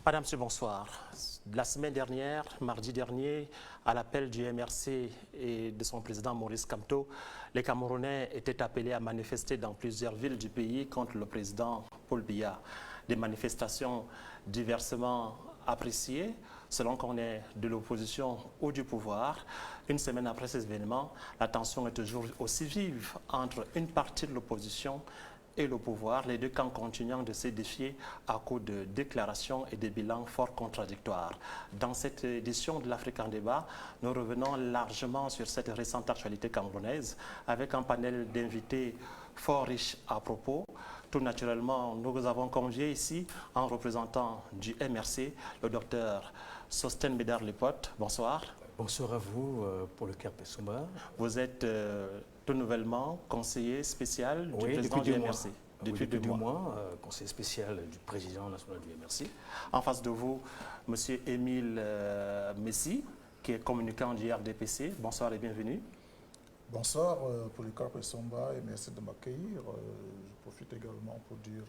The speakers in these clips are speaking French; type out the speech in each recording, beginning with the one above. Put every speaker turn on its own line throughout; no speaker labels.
Madame, monsieur, bonsoir. La semaine dernière, mardi dernier, à l'appel du MRC et de son président Maurice Kamto, les Camerounais étaient appelés à manifester dans plusieurs villes du pays contre le président Paul Biya. Des manifestations diversement appréciées, selon qu'on est de l'opposition ou du pouvoir. Une semaine après ces événements, la tension est toujours aussi vive entre une partie de l'opposition et le pouvoir, les deux camps continuant de se défier à cause de déclarations et de bilans fort contradictoires. Dans cette édition de l'Afrique en débat, nous revenons largement sur cette récente actualité camerounaise avec un panel d'invités fort riche à propos. Tout naturellement, nous vous avons convié ici en représentant du MRC, le docteur Sosten Médard Lepote. Bonsoir.
Bonsoir à vous pour le CAP Somba.
Vous êtes tout nouvellement conseiller spécial du président du MRC.
Depuis 2 mois, conseiller spécial du président national du MRC.
En face de vous, M. Émile Messi, qui est communicant du RDPC. Bonsoir et bienvenue.
Bonsoir pour le CAP Somba et merci de m'accueillir. Je profite également pour dire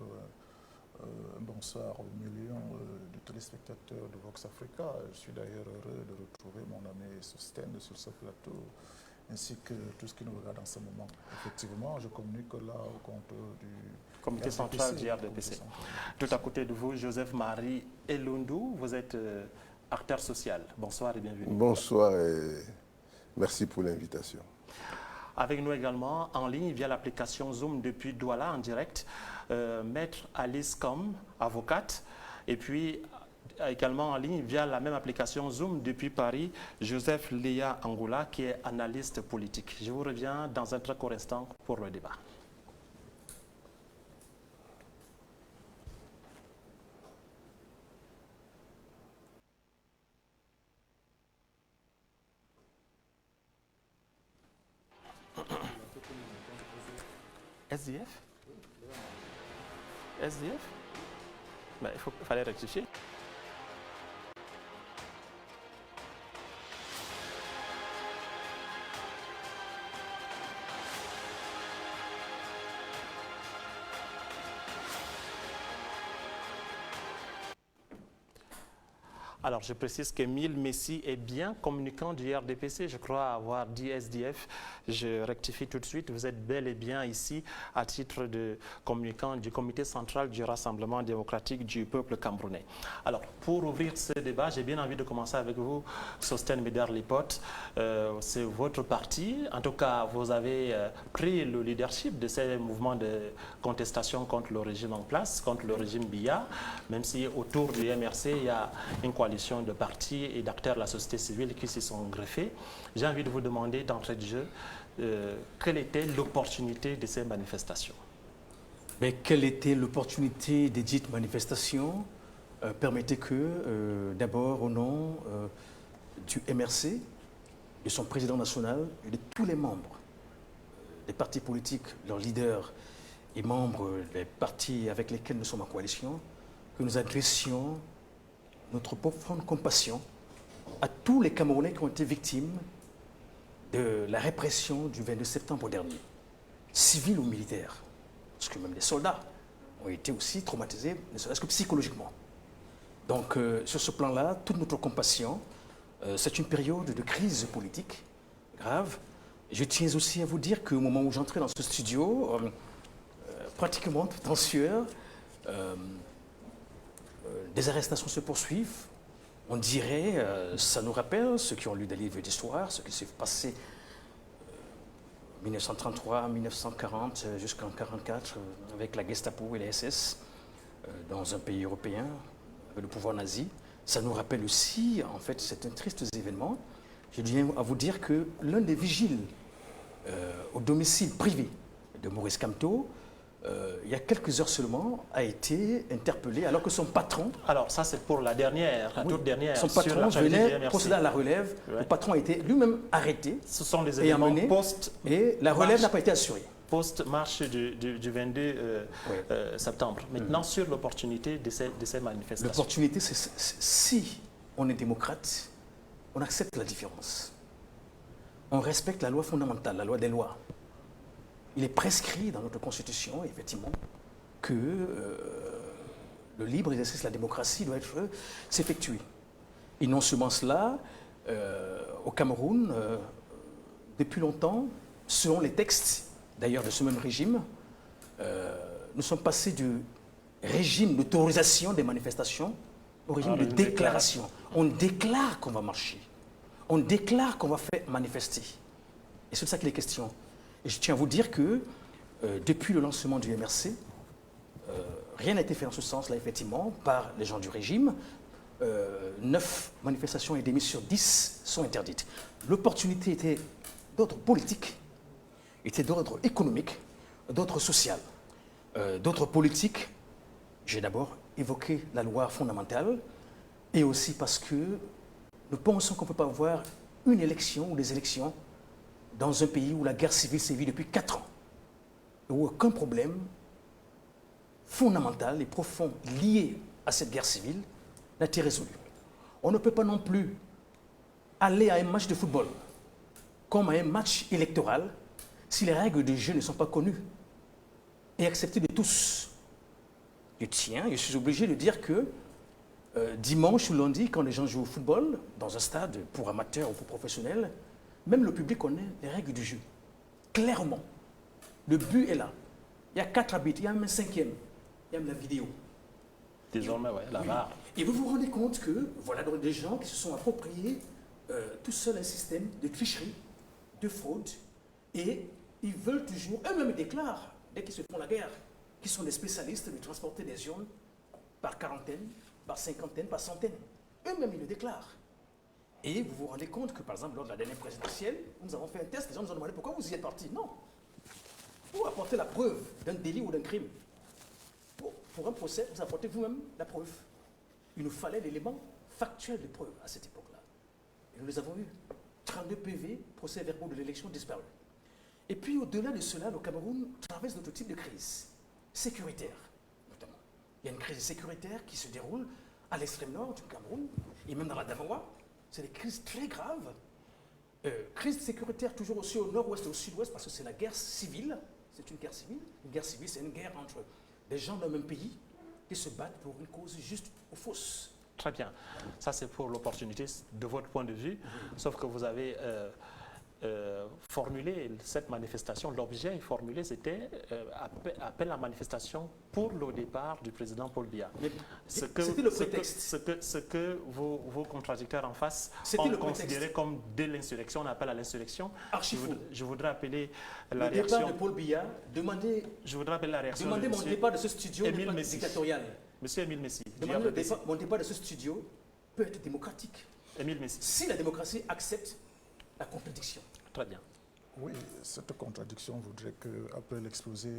un bonsoir aux millions de téléspectateurs de Vox Africa. Je suis d'ailleurs heureux de retrouver mon ami Sosten sur ce plateau, ainsi que tout ce qui nous regarde en ce moment. Effectivement, je communique là au compte du
comité central du RDPC. Tout à côté de vous, Joseph-Marie Elundou, vous êtes acteur social. Bonsoir et bienvenue.
Bonsoir et merci pour l'invitation.
Avec nous également en ligne via l'application Zoom depuis Douala en direct, Maître Alice Com, avocate, et puis également en ligne via la même application Zoom depuis Paris, Joseph Léa Angoula, qui est analyste politique. Je vous reviens dans un très court instant pour le débat. SDF? SDF? Ben, il fallait rectifier. Alors, je précise qu'Émile Messi est bien communicant du RDPC. Je crois avoir dit SDF. Je rectifie tout de suite. Vous êtes bel et bien ici à titre de communicant du comité central du Rassemblement démocratique du peuple camerounais. Alors, pour ouvrir ce débat, j'ai bien envie de commencer avec vous, Sosten Médard Lepote. C'est votre parti. En tout cas, vous avez pris le leadership de ces mouvements de contestation contre le régime en place, contre le régime Biya, même si autour du MRC, il y a une coalition de partis et d'acteurs de la société civile qui s'y sont greffés. J'ai envie de vous demander d'entrée de jeu, quelle était l'opportunité de ces manifestations?
Mais quelle était l'opportunité des dites manifestations? Permettez que, d'abord, au nom du MRC, de son président national et de tous les membres des partis politiques, leurs leaders et membres des partis avec lesquels nous sommes en coalition, que nous adressions notre profonde compassion à tous les Camerounais qui ont été victimes de la répression du 22 septembre dernier, civils ou militaires, parce que même les soldats ont été aussi traumatisés, ne serait-ce que psychologiquement. Donc, sur ce plan-là, toute notre compassion, c'est une période de crise politique grave. Je tiens aussi à vous dire qu'au moment où j'entrais dans ce studio, pratiquement tout en sueur, des arrestations se poursuivent. On dirait, ça nous rappelle, ceux qui ont lu des livres d'histoire, ce qui s'est passé en 1933, 1940, jusqu'en 1944, avec la Gestapo et les SS, dans un pays européen, avec le pouvoir nazi. Ça nous rappelle aussi, en fait, c'est un triste événement. Je tiens à vous dire que l'un des vigiles au domicile privé de Maurice Kamto, il y a quelques heures seulement, a été interpellé alors que son patron...
Alors ça c'est pour la dernière, la toute dernière.
Son patron venait procéder à la relève. Ouais. Le patron a été lui-même arrêté.
Ce sont des événements post...
Et la relève n'a pas été assurée.
Post-marche du 22 septembre. Maintenant sur l'opportunité de ces manifestations.
L'opportunité, c'est si on est démocrate, on accepte la différence. On respecte la loi fondamentale, la loi des lois. Il est prescrit dans notre Constitution, effectivement, que le libre exercice de la démocratie doit s'effectuer. Et non seulement cela, au Cameroun, depuis longtemps, selon les textes d'ailleurs de ce même régime, nous sommes passés du régime d'autorisation des manifestations au régime de déclaration. On déclare qu'on va marcher. On déclare qu'on va faire manifester. Et c'est de ça qu'il est question. Et je tiens à vous dire que depuis le lancement du MRC, rien n'a été fait dans ce sens-là, effectivement, par les gens du régime. 9 manifestations et demie sur 10 sont interdites. L'opportunité était d'ordre politique, était d'ordre économique, d'ordre social, d'ordre politique. J'ai d'abord évoqué la loi fondamentale et aussi parce que nous pensons qu'on ne peut pas avoir une élection ou des élections dans un pays où la guerre civile sévit depuis 4 ans, et où aucun problème fondamental et profond lié à cette guerre civile n'a été résolu. On ne peut pas non plus aller à un match de football comme à un match électoral si les règles du jeu ne sont pas connues et acceptées de tous. Je suis obligé de dire que dimanche ou lundi, quand les gens jouent au football, dans un stade pour amateurs ou pour professionnels, même le public connaît les règles du jeu. Clairement. Le but est là. Il y a 4 arbitres, il y a même un 5e. Il y a même la vidéo.
Désormais, oui, la barre.
Et vous vous rendez compte que, voilà, donc des gens qui se sont appropriés tout seul un système de tricherie, de fraude, et ils veulent toujours, eux-mêmes déclarent, dès qu'ils se font la guerre, qu'ils sont des spécialistes de transporter des urnes par quarantaine, par cinquantaine, par centaine. Eux-mêmes, ils le déclarent. Et vous vous rendez compte que, par exemple, lors de la dernière présidentielle, nous avons fait un test, les gens nous ont demandé pourquoi vous y êtes partis. Non. Pour apporter la preuve d'un délit ou d'un crime. Pour un procès, vous apportez vous-même la preuve. Il nous fallait l'élément factuel de preuve à cette époque-là. Et nous les avons eus. 32 PV, procès-verbaux de l'élection disparus. Et puis, au-delà de cela, le Cameroun traverse d'autres types de crises sécuritaires, notamment. Il y a une crise sécuritaire qui se déroule à l'extrême nord du Cameroun, et même dans la Davawa. C'est des crises très graves. Crise sécuritaire toujours aussi au nord-ouest et au sud-ouest, parce que c'est la guerre civile. C'est une guerre civile. Une guerre civile, c'est une guerre entre des gens d'un même pays qui se battent pour une cause juste ou fausse.
Très bien. Ça, c'est pour l'opportunité de votre point de vue. Sauf que vous avez formulé cette manifestation. L'objet formulé, c'était appel à manifestation pour le départ du président Paul Biya.
C'était le prétexte.
Ce que vos contradicteurs en face ont considéré comme de l'insurrection, on appelle à l'insurrection. Je voudrais appeler la réaction...
Le départ de Paul Biya,
je voudrais appeler la réaction
demandez mon départ de ce studio dictatorial.
Monsieur Émile Messi.
Mon départ de ce studio peut être démocratique.
Émile Messi.
Si la démocratie accepte la contradiction.
Très bien.
Oui, cette contradiction voudrait qu'après l'exposé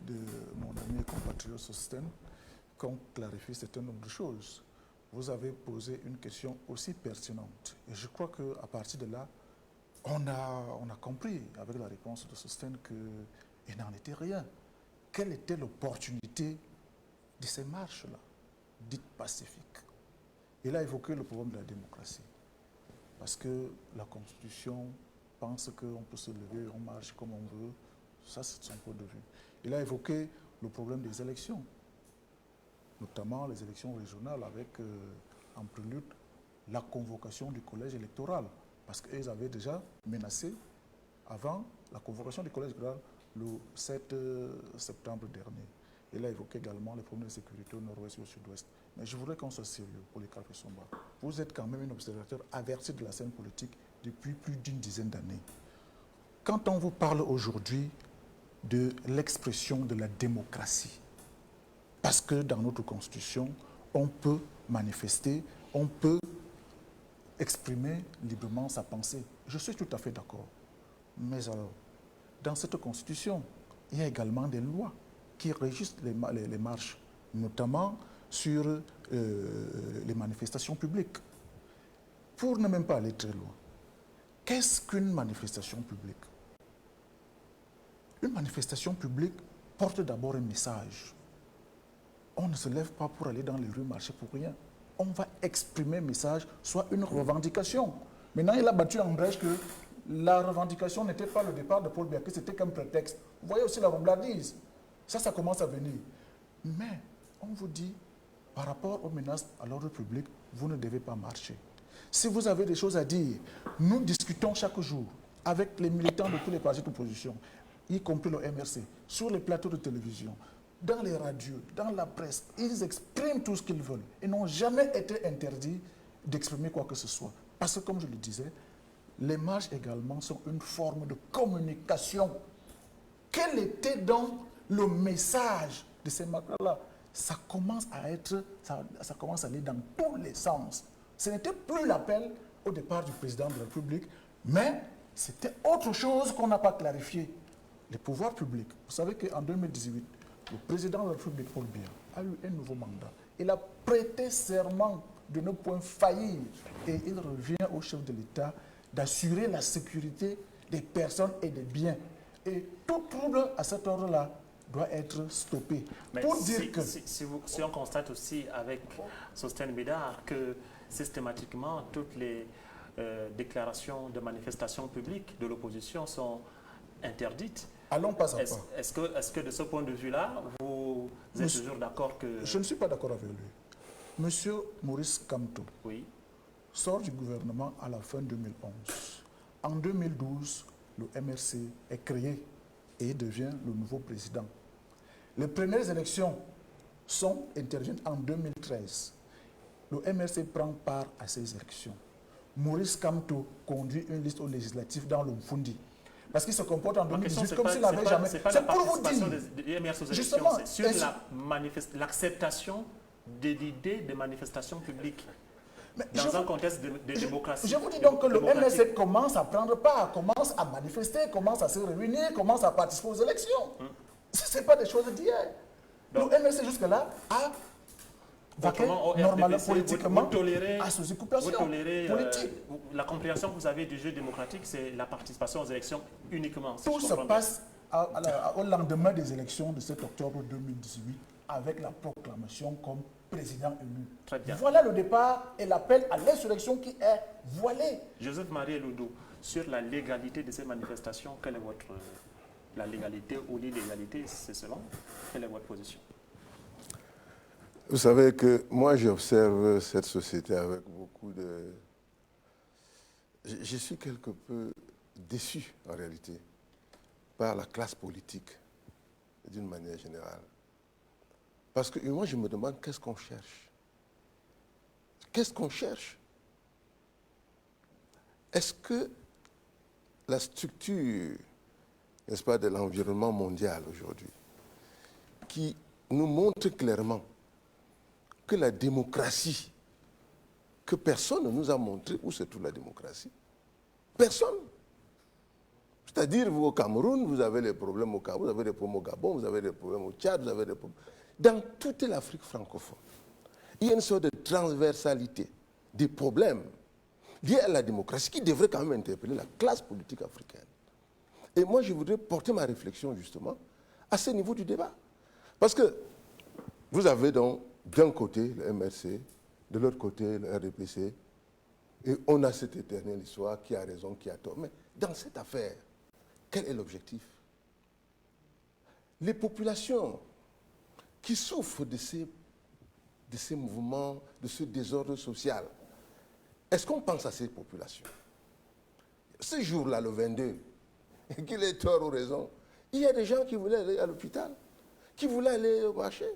de mon ami et compatriote Sosten, qu'on clarifie certaines nombre de choses. Vous avez posé une question aussi pertinente. Et je crois qu'à partir de là, on a compris avec la réponse de Sosten qu'il n'en était rien. Quelle était l'opportunité de ces marches-là, dites pacifiques? Il a évoqué le problème de la démocratie. Parce que la Constitution pense qu'on peut se lever, on marche comme on veut. Ça, c'est son point de vue. Il a évoqué le problème des élections, notamment les élections régionales avec, en prélude, la convocation du collège électoral. Parce qu'ils avaient déjà menacé, avant la convocation du collège électoral, le 7 septembre dernier. Il a évoqué également les problèmes de sécurité au nord-ouest et au sud-ouest. Mais je voudrais qu'on soit sérieux, Polycarpe Essomba. Vous êtes quand même un observateur averti de la scène politique depuis plus d'une dizaine d'années. Quand on vous parle aujourd'hui de l'expression de la démocratie, parce que dans notre Constitution, on peut manifester, on peut exprimer librement sa pensée. Je suis tout à fait d'accord. Mais alors, dans cette Constitution, il y a également des lois qui régissent les marches, notamment sur les manifestations publiques. Pour ne même pas aller très loin, qu'est-ce qu'une manifestation publique? Une manifestation publique porte d'abord un message. On ne se lève pas pour aller dans les rues marcher pour rien. On va exprimer un message, soit une revendication. Maintenant, il a battu en brèche que la revendication n'était pas le départ de Paul Biya, que c'était qu'un prétexte. Vous voyez aussi la romblardise. Ça commence à venir. Mais on vous dit, par rapport aux menaces à l'ordre public, vous ne devez pas marcher. Si vous avez des choses à dire, nous discutons chaque jour avec les militants de tous les partis d'opposition, y compris le MRC, sur les plateaux de télévision, dans les radios, dans la presse. Ils expriment tout ce qu'ils veulent et n'ont jamais été interdits d'exprimer quoi que ce soit. Parce que, comme je le disais, les marches également sont une forme de communication. Quel était donc le message de ces marches-là? Ça commence à aller dans tous les sens. Ce n'était plus l'appel au départ du président de la République, mais c'était autre chose qu'on n'a pas clarifié. Les pouvoirs publics. Vous savez qu'en 2018, le président de la République, Paul Biya, a eu un nouveau mandat. Il a prêté serment de ne point faillir et il revient au chef de l'État d'assurer la sécurité des personnes et des biens. Et tout trouble à cet ordre-là doit être stoppé.
Mais
pour dire que...
si on constate aussi avec Sostène Bédard que systématiquement toutes les déclarations de manifestations publiques de l'opposition sont interdites.
Allons pas à pas.
Est-ce que de ce point de vue-là, vous êtes toujours d'accord que...
Je ne suis pas d'accord avec lui. Monsieur Maurice Kamto
Oui.
sort du gouvernement à la fin 2011. En 2012, le MRC est créé et devient le nouveau président. Les premières élections interviennent en 2013. Le MRC prend part à ces élections. Maurice Kamto conduit une liste aux législatives dans le Mfundi. Parce qu'il se comporte en 2018 comme s'il n'avait jamais...
C'est pour vous dire. Justement, c'est sur l'acceptation de l'idée de manifestations publiques. Dans un contexte de démocratie.
Je vous dis donc que le MRC commence à prendre part, commence à manifester, commence à se réunir, commence à participer aux élections. Ce n'est pas des choses d'hier. Le MRC jusque-là a vaqué normalement politiquement à ses occupations politiques.
La compréhension que vous avez du jeu démocratique, c'est la participation aux élections uniquement.
Tout se passe au lendemain des élections de 7 octobre 2018 avec la proclamation comme président élu.
Très bien.
Voilà le départ et l'appel à l'insurrection qui est voilé.
Joseph-Marie Eloudou, sur la légalité de ces manifestations, quelle est votre... la légalité ou l'illégalité, c'est selon. Quelle est votre position?
Vous savez que moi, j'observe cette société avec beaucoup de... Je suis quelque peu déçu, en réalité, par la classe politique, d'une manière générale. Parce que moi, je me demande qu'est-ce qu'on cherche. Qu'est-ce qu'on cherche? Est-ce que la structure, n'est-ce pas, de l'environnement mondial aujourd'hui, qui nous montre clairement que la démocratie, que personne ne nous a montré où se trouve la démocratie. Personne. C'est-à-dire, vous au Cameroun, vous avez les problèmes au Cameroun, vous avez des problèmes au Gabon, vous avez des problèmes au Tchad, vous avez des problèmes... Dans toute l'Afrique francophone, il y a une sorte de transversalité des problèmes liés à la démocratie qui devrait quand même interpeller la classe politique africaine. Et moi, je voudrais porter ma réflexion justement à ce niveau du débat. Parce que vous avez donc d'un côté le MRC, de l'autre côté le RDPC, et on a cette éternelle histoire, qui a raison, qui a tort. Mais dans cette affaire, quel est l'objectif? Les populations qui souffrent de ces mouvements, de ce désordre social, est-ce qu'on pense à ces populations? Ce jour-là, le 22, qu'il ait tort ou raison, il y a des gens qui voulaient aller à l'hôpital, qui voulaient aller au marché,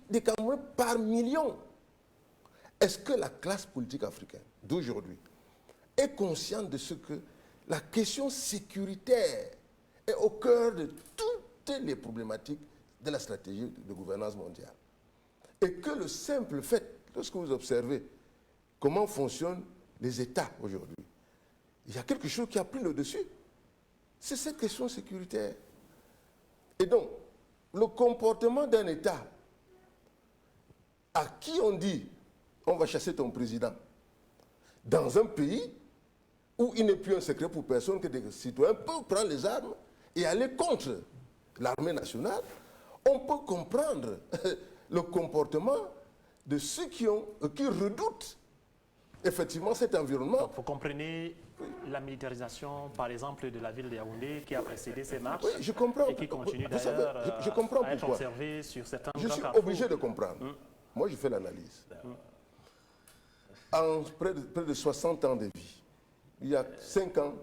des Camerounais par millions. Est-ce que la classe politique africaine d'aujourd'hui est consciente de ce que la question sécuritaire est au cœur de toutes les problématiques de la stratégie de gouvernance mondiale? Et que le simple fait, lorsque vous observez comment fonctionnent les États aujourd'hui, il y a quelque chose qui a pris le dessus. C'est cette question sécuritaire. Et donc, le comportement d'un État à qui on dit on va chasser ton président dans un pays où il n'est plus un secret pour personne que des citoyens peuvent prendre les armes et aller contre l'armée nationale, on peut comprendre le comportement de ceux qui redoutent effectivement cet environnement.
Donc, vous comprenez la militarisation, par exemple, de la ville de Yaoundé qui a précédé ces marches
Oui, je comprends.
et qui continue
Vous savez,
d'ailleurs
je comprends
à être
pourquoi.
observée sur certains
Je
grands
suis
carrefours.
obligé de comprendre. Moi, je fais l'analyse. En près de 60 ans de vie, il y a 5 ans,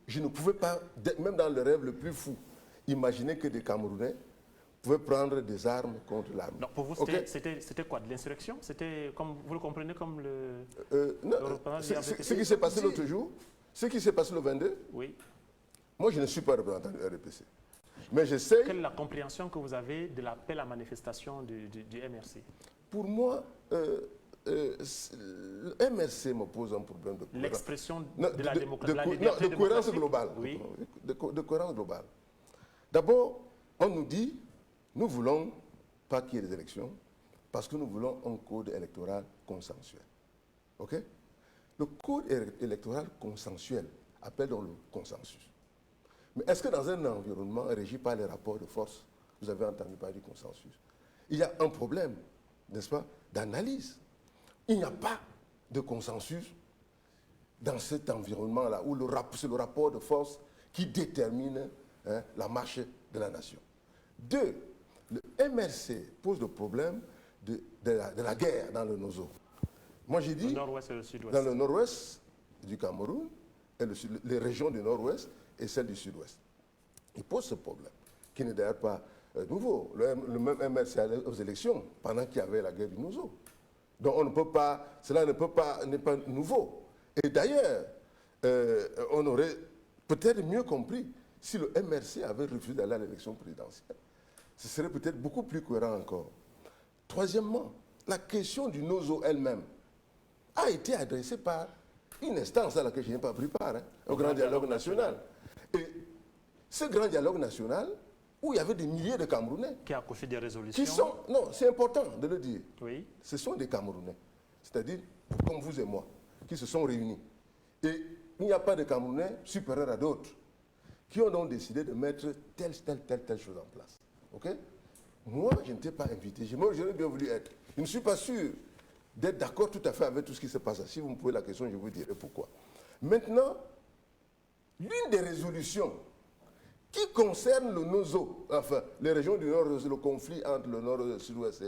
je ne pouvais pas, même dans le rêve le plus fou, imaginer que des Camerounais pouvaient prendre des armes contre l'armée.
Donc pour vous,
Ok?
c'était quoi? De l'insurrection? C'était, comme vous le comprenez, comme le...
Non,
le représentant du RDPC?
ce qui s'est passé l'autre jour, ce qui s'est passé le 22,
Oui.
moi, je ne suis pas représentant du RDPC. Mais j'essaie,
Quelle est la compréhension que vous avez de l'appel à manifestation du MRC?
pour moi, le MRC me pose un problème de cohérence.
L'expression
Non,
de la
de
liberté
cohérence
démocratique?
globale.
Oui.
De cohérence globale. D'abord, on nous dit, nous voulons pas qu'il y ait des élections parce que nous voulons un code électoral consensuel. OK? Le code électoral consensuel appelle donc le consensus. Mais est-ce que dans un environnement régi par les rapports de force, vous avez entendu parler du consensus? Il y a un problème, n'est-ce pas, d'analyse. Il n'y a pas de consensus dans cet environnement-là où c'est le rapport de force qui détermine la marche de la nation. 2, le MRC pose le problème de la guerre dans le Nozo. Moi, j'ai dit,
Le nord-ouest et le sud-ouest.
dans le nord-ouest du Cameroun, et les régions du nord-ouest et celles du sud-ouest. Il pose ce problème, qui n'est d'ailleurs pas nouveau. Le même MRC allait aux élections pendant qu'il y avait la guerre du Nozo. Donc on ne peut pas, cela n'est pas nouveau. Et d'ailleurs, on aurait peut-être mieux compris si le MRC avait refusé d'aller à l'élection présidentielle. Ce serait peut-être beaucoup plus cohérent encore. Troisièmement, la question du Nozo elle-même a été adressée par une instance à laquelle je n'ai pas pris part, au Grand Dialogue National. Et ce Grand Dialogue National, où il y avait des milliers de Camerounais,
Qui a accouché des résolutions.
qui sont, non, c'est important de le dire,
Oui.
ce sont des Camerounais, c'est-à-dire comme vous et moi, qui se sont réunis. Et il n'y a pas de Camerounais supérieurs à d'autres, qui ont donc décidé de mettre telle chose en place. Ok? Moi, je n'étais pas invité, j'aurais bien voulu être. Je ne suis pas sûr d'être d'accord tout à fait avec tout ce qui se passe. Si vous me posez la question, je vous dirai pourquoi. Maintenant, l'une des résolutions qui concerne le Nozo, enfin, les régions du Nord, le conflit entre le Nord et le Sud-Ouest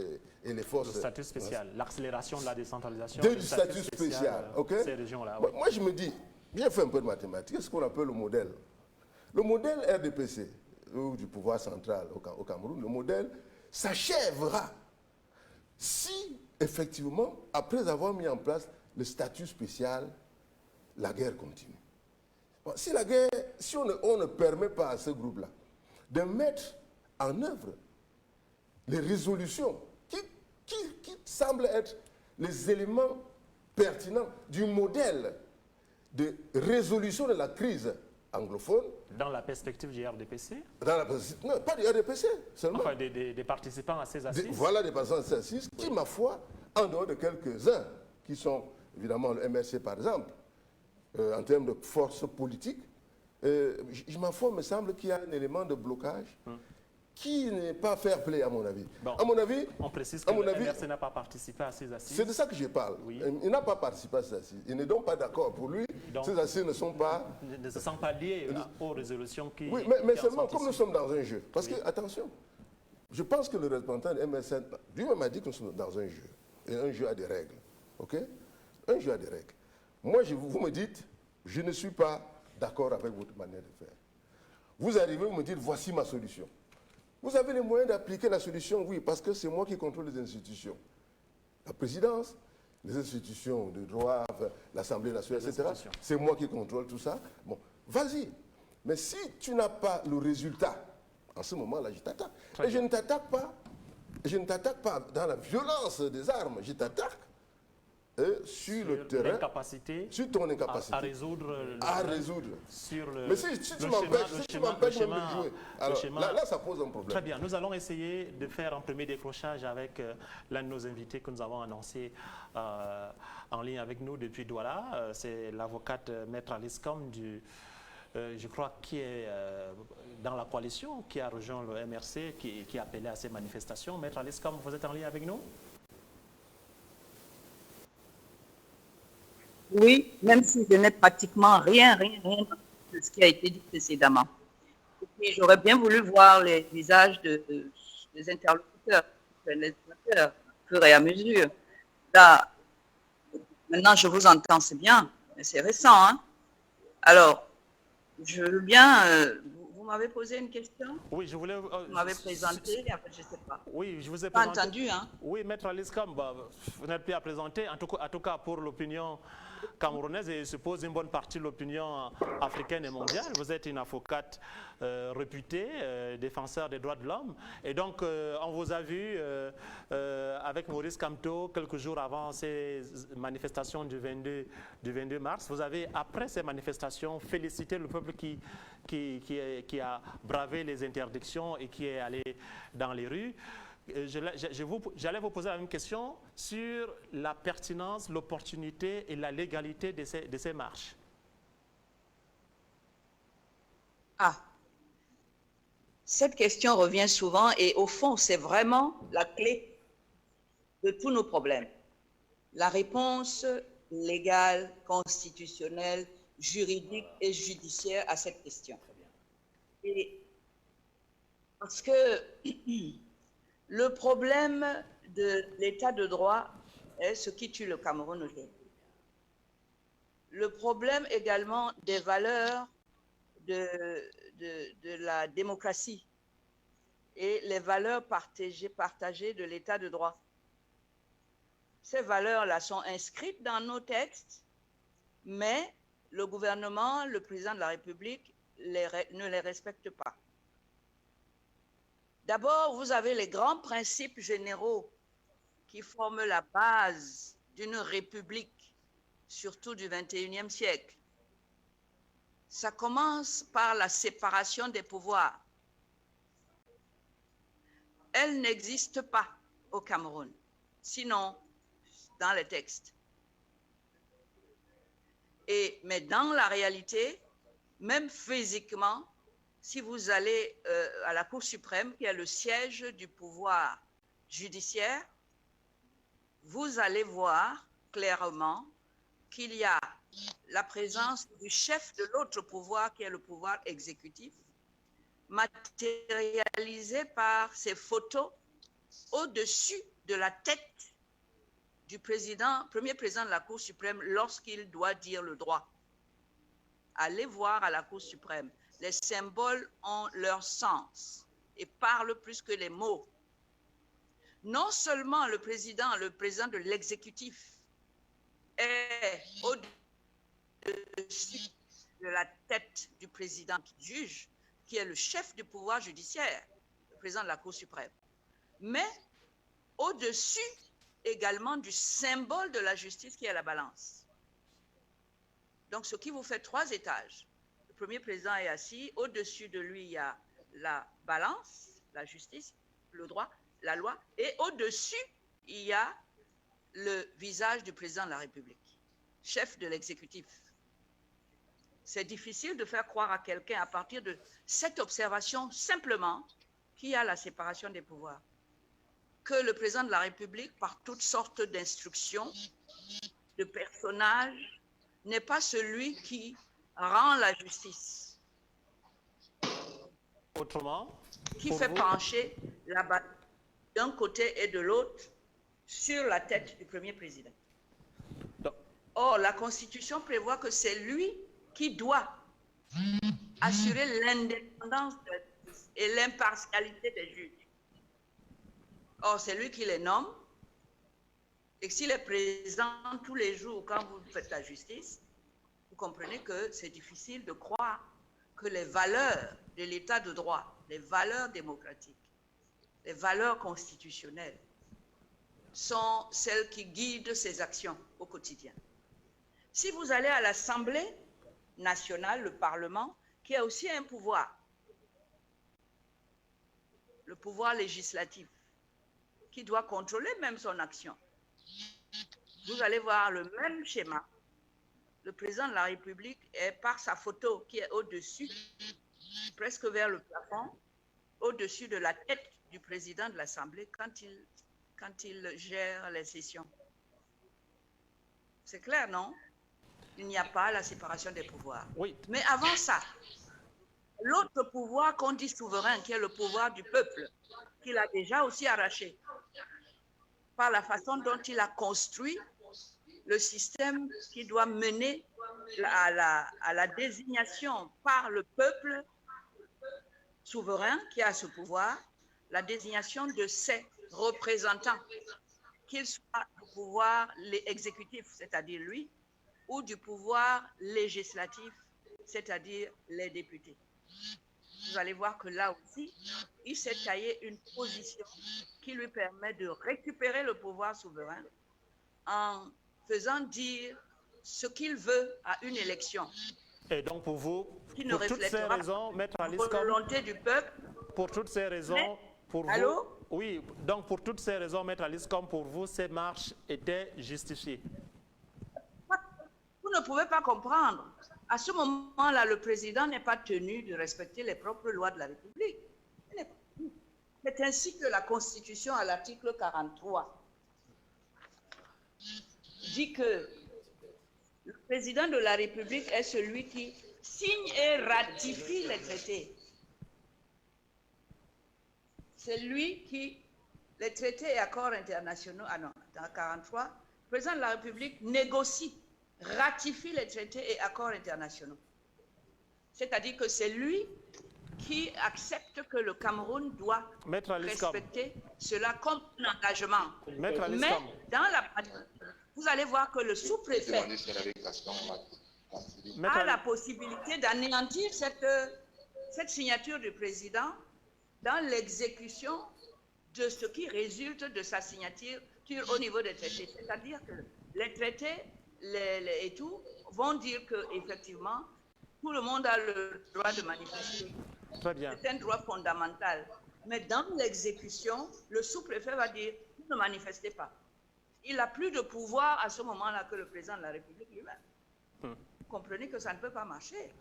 et les forces...
Le statut spécial, l'accélération de la décentralisation.
Du statut spécial, ok?
Ces régions-là,
Bon,
oui.
moi, je me dis, j'ai fait un peu de mathématiques, ce qu'on appelle le modèle. Le modèle RDPC, ou du pouvoir central au Cameroun, le modèle s'achèvera si, effectivement, après avoir mis en place le statut spécial, la guerre continue. Bon, si la guerre, si on ne permet pas à ce groupe-là de mettre en œuvre les résolutions qui semblent être les éléments pertinents du modèle de résolution de la crise anglophone,
Dans la perspective du RDPC,
non, pas du RDPC seulement.
enfin des participants à ces assises.
Voilà des participants à ces assises qui, ma foi, en dehors de quelques-uns, qui sont évidemment le MRC par exemple, en termes de force politique, ma foi, me semble qu'il y a un élément de blocage qui n'est pas fair play à mon avis.
Bon,
à mon avis,
on précise que le MRC n'a pas participé à ces assises.
c'est de ça que je parle.
Oui.
Il n'a pas participé à ces assises. Il n'est donc pas d'accord. Pour lui,
Donc,
ces assises ne sont pas...
Ne se sent pas lié aux résolutions qui...
Oui, mais
qui en
seulement,
sont
comme nous
issues.
sommes dans un jeu. Parce
Oui.
que, attention, je pense que le représentant de MSN, lui-même a dit que nous sommes dans un jeu. Et un jeu a des règles. OK? Un jeu a des règles. Moi, vous me dites, je ne suis pas d'accord avec votre manière de faire. Vous arrivez, vous me dites, voici ma solution. Vous avez les moyens d'appliquer la solution, oui, parce que c'est moi qui contrôle les institutions. La présidence, les institutions de droit, l'Assemblée nationale,
Les
etc.
institutions.
C'est moi qui contrôle tout ça. Bon, vas-y. Mais si tu n'as pas le résultat, en ce moment-là, je t'attaque. Et je ne t'attaque pas dans la violence des armes, je t'attaque sur le terrain,
L'incapacité
sur ton incapacité
à résoudre le
à
problème
résoudre.
sur le,
Mais si tu m'empêches même de jouer, alors là, ça pose un problème.
Très bien, nous allons essayer de faire un premier décrochage avec l'un de nos invités que nous avons annoncé en ligne avec nous depuis Douala. C'est l'avocate Maître Alice Com je crois, qui est dans la coalition, qui a rejoint le MRC, qui a appelé à ces manifestations. Maître Alice Com, vous êtes en ligne avec nous?
Oui, même si je n'ai pratiquement rien de ce qui a été dit précédemment. Et puis, j'aurais bien voulu voir les visages des interlocuteurs, des orateurs, au fur et à mesure. Là, maintenant, je vous entends, c'est bien, mais c'est récent, hein? Alors, je veux bien... vous m'avez posé une question?
Oui, je voulais...
Vous m'avez présenté, en fait, je ne sais pas.
Oui, je vous ai
Pas
présenté...
entendu, hein?
Oui, Maître Alice Kamba, vous n'êtes plus à présenter, en tout cas pour l'opinion camerounaise et je suppose une bonne partie de l'opinion africaine et mondiale. Vous êtes une avocate réputée, défenseur des droits de l'homme. Et donc, on vous a vu avec Maurice Kamto quelques jours avant ces manifestations du 22 mars. Vous avez, après ces manifestations, félicité le peuple qui a bravé les interdictions et qui est allé dans les rues. J'allais vous poser la même question sur la pertinence, l'opportunité et la légalité de ces marches.
Ah, cette question revient souvent et au fond, c'est vraiment la clé de tous nos problèmes. La réponse légale, constitutionnelle, juridique et judiciaire à cette question. Et parce que le problème de l'état de droit est ce qui tue le Cameroun aujourd'hui. Le problème également des valeurs de la démocratie et les valeurs partagées de l'état de droit. Ces valeurs-là sont inscrites dans nos textes, mais le gouvernement, le président de la République ne les respecte pas. D'abord, vous avez les grands principes généraux qui forment la base d'une république, surtout du XXIe siècle. Ça commence par la séparation des pouvoirs. Elle n'existe pas au Cameroun, sinon dans les textes. Mais dans la réalité, même physiquement, si vous allez à la Cour suprême, qui est le siège du pouvoir judiciaire, vous allez voir clairement qu'il y a la présence du chef de l'autre pouvoir, qui est le pouvoir exécutif, matérialisé par ces photos au-dessus de la tête du premier président de la Cour suprême lorsqu'il doit dire le droit. Allez voir à la Cour suprême. Les symboles ont leur sens et parlent plus que les mots. Non seulement le président de l'exécutif est au-dessus de la tête du président qui juge, qui est le chef du pouvoir judiciaire, le président de la Cour suprême, mais au-dessus également du symbole de la justice qui est la balance. Donc, ce qui vous fait 3 étages. Le premier président est assis, au-dessus de lui, il y a la balance, la justice, le droit, la loi, et au-dessus, il y a le visage du président de la République, chef de l'exécutif. C'est difficile de faire croire à quelqu'un à partir de cette observation simplement qu'il y a la séparation des pouvoirs, que le président de la République, par toutes sortes d'instructions, de personnages, n'est pas celui qui rend la justice.
Autrement,
qui fait pencher la balle d'un côté et de l'autre sur la tête du premier président. Or, la Constitution prévoit que c'est lui qui doit assurer l'indépendance et l'impartialité des juges. Or, c'est lui qui les nomme. Et s'il est présent tous les jours quand vous faites la justice, vous comprenez que c'est difficile de croire que les valeurs de l'état de droit, les valeurs démocratiques, les valeurs constitutionnelles sont celles qui guident ses actions au quotidien. Si vous allez à l'Assemblée nationale, le Parlement, qui a aussi un pouvoir, le pouvoir législatif, qui doit contrôler même son action, vous allez voir le même schéma. Le président de la République est par sa photo qui est au-dessus, presque vers le plafond, au-dessus de la tête du président de l'Assemblée quand il gère les sessions. C'est clair, non? il n'y a pas la séparation des pouvoirs.
Oui.
Mais avant ça, l'autre pouvoir qu'on dit souverain, qui est le pouvoir du peuple, qu'il a déjà aussi arraché par la façon dont il a construit le système qui doit mener à la désignation par le peuple souverain qui a ce pouvoir, la désignation de ses représentants, qu'ils soient du pouvoir exécutif, c'est-à-dire lui, ou du pouvoir législatif, c'est-à-dire les députés. Vous allez voir que là aussi, il s'est taillé une position qui lui permet de récupérer le pouvoir souverain en faisant dire ce qu'il veut à une élection.
Et donc pour vous,
qui ne
pour toutes ces
reflètera
raisons, Maître
la
Alice
volonté du peuple.
pour toutes ces raisons,
Mais,
pour vous,
allô?
oui, donc pour toutes ces raisons, Maître Alice, comme pour vous, ces marches étaient justifiées.
Vous ne pouvez pas comprendre. À ce moment-là, le président n'est pas tenu de respecter les propres lois de la République. C'est ainsi que la Constitution, à l'article 43, dit que le président de la République est celui qui signe et ratifie les traités. C'est lui qui, les traités et accords internationaux, dans 43, le président de la République négocie, ratifie les traités et accords internationaux. C'est-à-dire que c'est lui qui accepte que le Cameroun doit respecter cela comme un engagement. Mais dans la pratique, vous allez voir que le sous-préfet a la possibilité d'anéantir cette signature du président dans l'exécution de ce qui résulte de sa signature au niveau des traités. C'est-à-dire que les traités et tout vont dire qu'effectivement, tout le monde a le droit de manifester.
Très bien.
C'est un droit fondamental. Mais dans l'exécution, le sous-préfet va dire, vous ne manifestez pas. Il n'a plus de pouvoir à ce moment-là que le président de la République lui-même. Vous comprenez que ça ne peut pas marcher.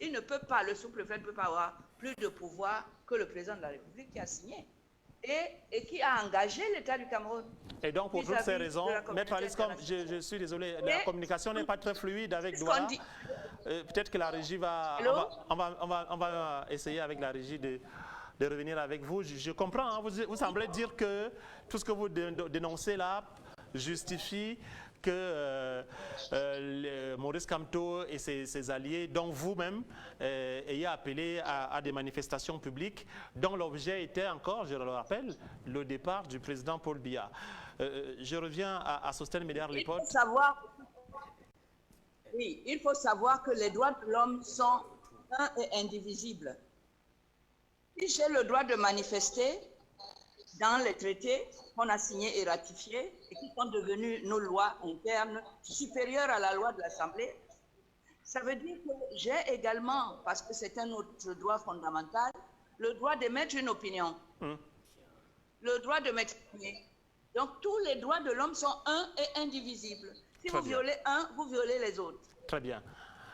Il ne peut pas, le sous-préfet ne peut pas avoir plus de pouvoir que le président de la République qui a signé et qui a engagé l'État du Cameroun.
Et donc, pour toutes ces raisons, Maître Alice, je suis désolé, la communication n'est pas très fluide avec Douala. Peut-être que la régie va... On va essayer avec la régie de revenir avec vous. Je comprends, hein, vous semblez dire que tout ce que vous dénoncez là justifie que Maurice Kamto et ses alliés, dont vous-même, ayez appelé à des manifestations publiques dont l'objet était encore, je le rappelle, le départ du président Paul Biya. Je reviens à Sostène Médard Lipot.
Il faut savoir que les droits de l'homme sont un et indivisibles. Si j'ai le droit de manifester dans les traités qu'on a signés et ratifiés et qui sont devenus nos lois internes supérieures à la loi de l'Assemblée, ça veut dire que j'ai également, parce que c'est un autre droit fondamental, le droit d'émettre une opinion, le droit de m'exprimer. Donc tous les droits de l'homme sont un et indivisibles. Si vous violez un, vous violez les autres.
Très bien.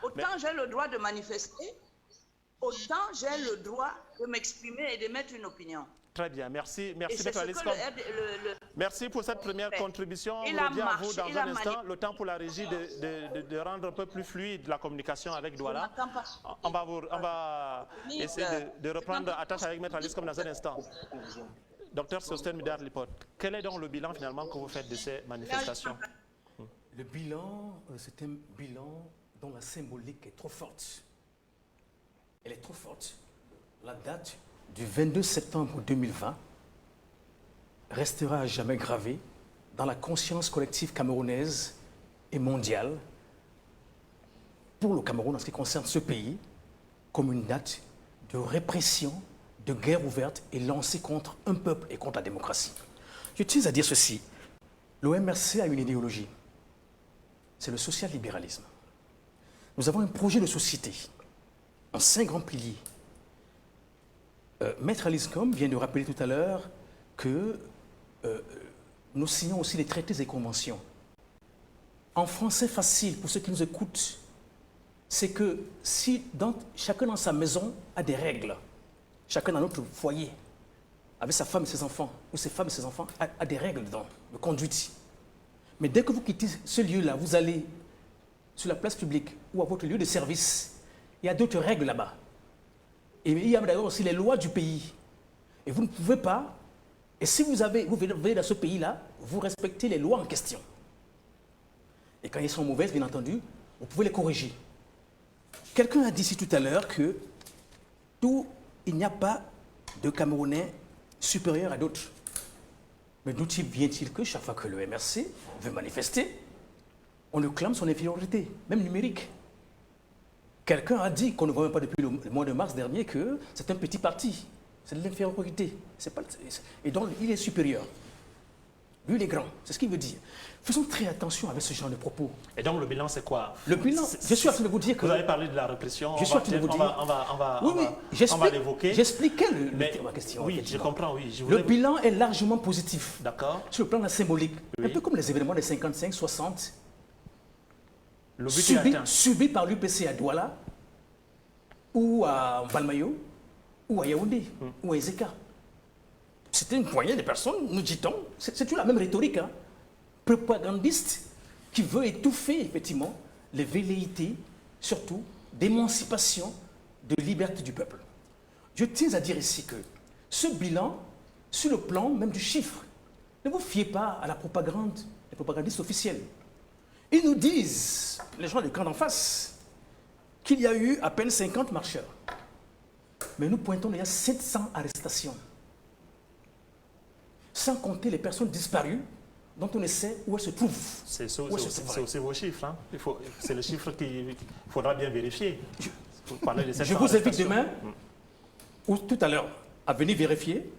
Autant j'ai le droit de manifester, autant j'ai le droit de m'exprimer et d'émettre une opinion.
Très bien, merci Maître Alice. Merci pour cette première contribution. On revient à vous dans un instant. Le temps pour la régie de rendre un peu plus fluide la communication avec Douala. On va essayer de reprendre attache avec Maître Alice comme dans un instant. Docteur Sostène Médard Lipot, quel est donc le bilan finalement que vous faites de ces manifestations?
Le bilan, c'est un bilan dont la symbolique est trop forte. Elle est trop forte. La date du 22 septembre 2020 restera à jamais gravée dans la conscience collective camerounaise et mondiale pour le Cameroun en ce qui concerne ce pays comme une date de répression, de guerre ouverte et lancée contre un peuple et contre la démocratie. Je tiens à dire ceci, l'OMRC a une idéologie, c'est le social-libéralisme. Nous avons un projet de société en 5 grands piliers. Maître Alice Ngom vient de rappeler tout à l'heure que nous signons aussi des traités et conventions. En français facile, pour ceux qui nous écoutent, c'est que si chacun dans sa maison a des règles, chacun dans notre foyer, avec sa femme et ses enfants, ou ses femmes et ses enfants, a des règles dedans, de conduite. Mais dès que vous quittez ce lieu-là, vous allez sur la place publique ou à votre lieu de service, il y a d'autres règles là-bas. Et il y a d'ailleurs aussi les lois du pays. Et vous ne pouvez pas, et si vous venez dans ce pays-là, vous respectez les lois en question. Et quand elles sont mauvaises, bien entendu, vous pouvez les corriger. Quelqu'un a dit ici tout à l'heure que il n'y a pas de Camerounais supérieurs à d'autres. Mais d'où vient-il que chaque fois que le MRC veut manifester, on lui clame son infériorité, même numérique? Quelqu'un a dit qu'on ne voit même pas depuis le mois de mars dernier que c'est un petit parti. C'est de l'infériorité. Et donc, il est supérieur. Lui, il est grand. C'est ce qu'il veut dire. Faisons très attention avec ce genre de propos.
Et donc, le bilan, c'est quoi?
Le bilan, je suis en train de vous dire que...
Vous avez parlé de la répression.
Je suis en train de vous dire...
On va l'évoquer.
J'expliquais ma question.
Oui, je comprends, oui.
Le bilan est largement positif.
D'accord.
Sur le plan symbolique.
Oui.
Un peu comme les événements des 55-60.
Le but est atteint.
Subi par l'UPC à Douala, ou à Balmayo, ou à Yaoundé, ou à Ezeka. C'était une poignée de personnes, nous dit-on, c'est toujours la même rhétorique, hein, propagandiste, qui veut étouffer effectivement les velléités, surtout, d'émancipation, de liberté du peuple. Je tiens à dire ici que ce bilan, sur le plan même du chiffre, ne vous fiez pas à la propagande, les propagandistes officiels. Ils nous disent, les gens du camp d'en face, qu'il y a eu à peine 50 marcheurs. Mais nous pointons, il y a 700 arrestations. Sans compter les personnes disparues, dont on ne sait où elles se trouvent.
C'est aussi vos chiffres. Hein. C'est le chiffre qu'il faudra bien vérifier.
Je vous invite demain, ou tout à l'heure, à venir vérifier.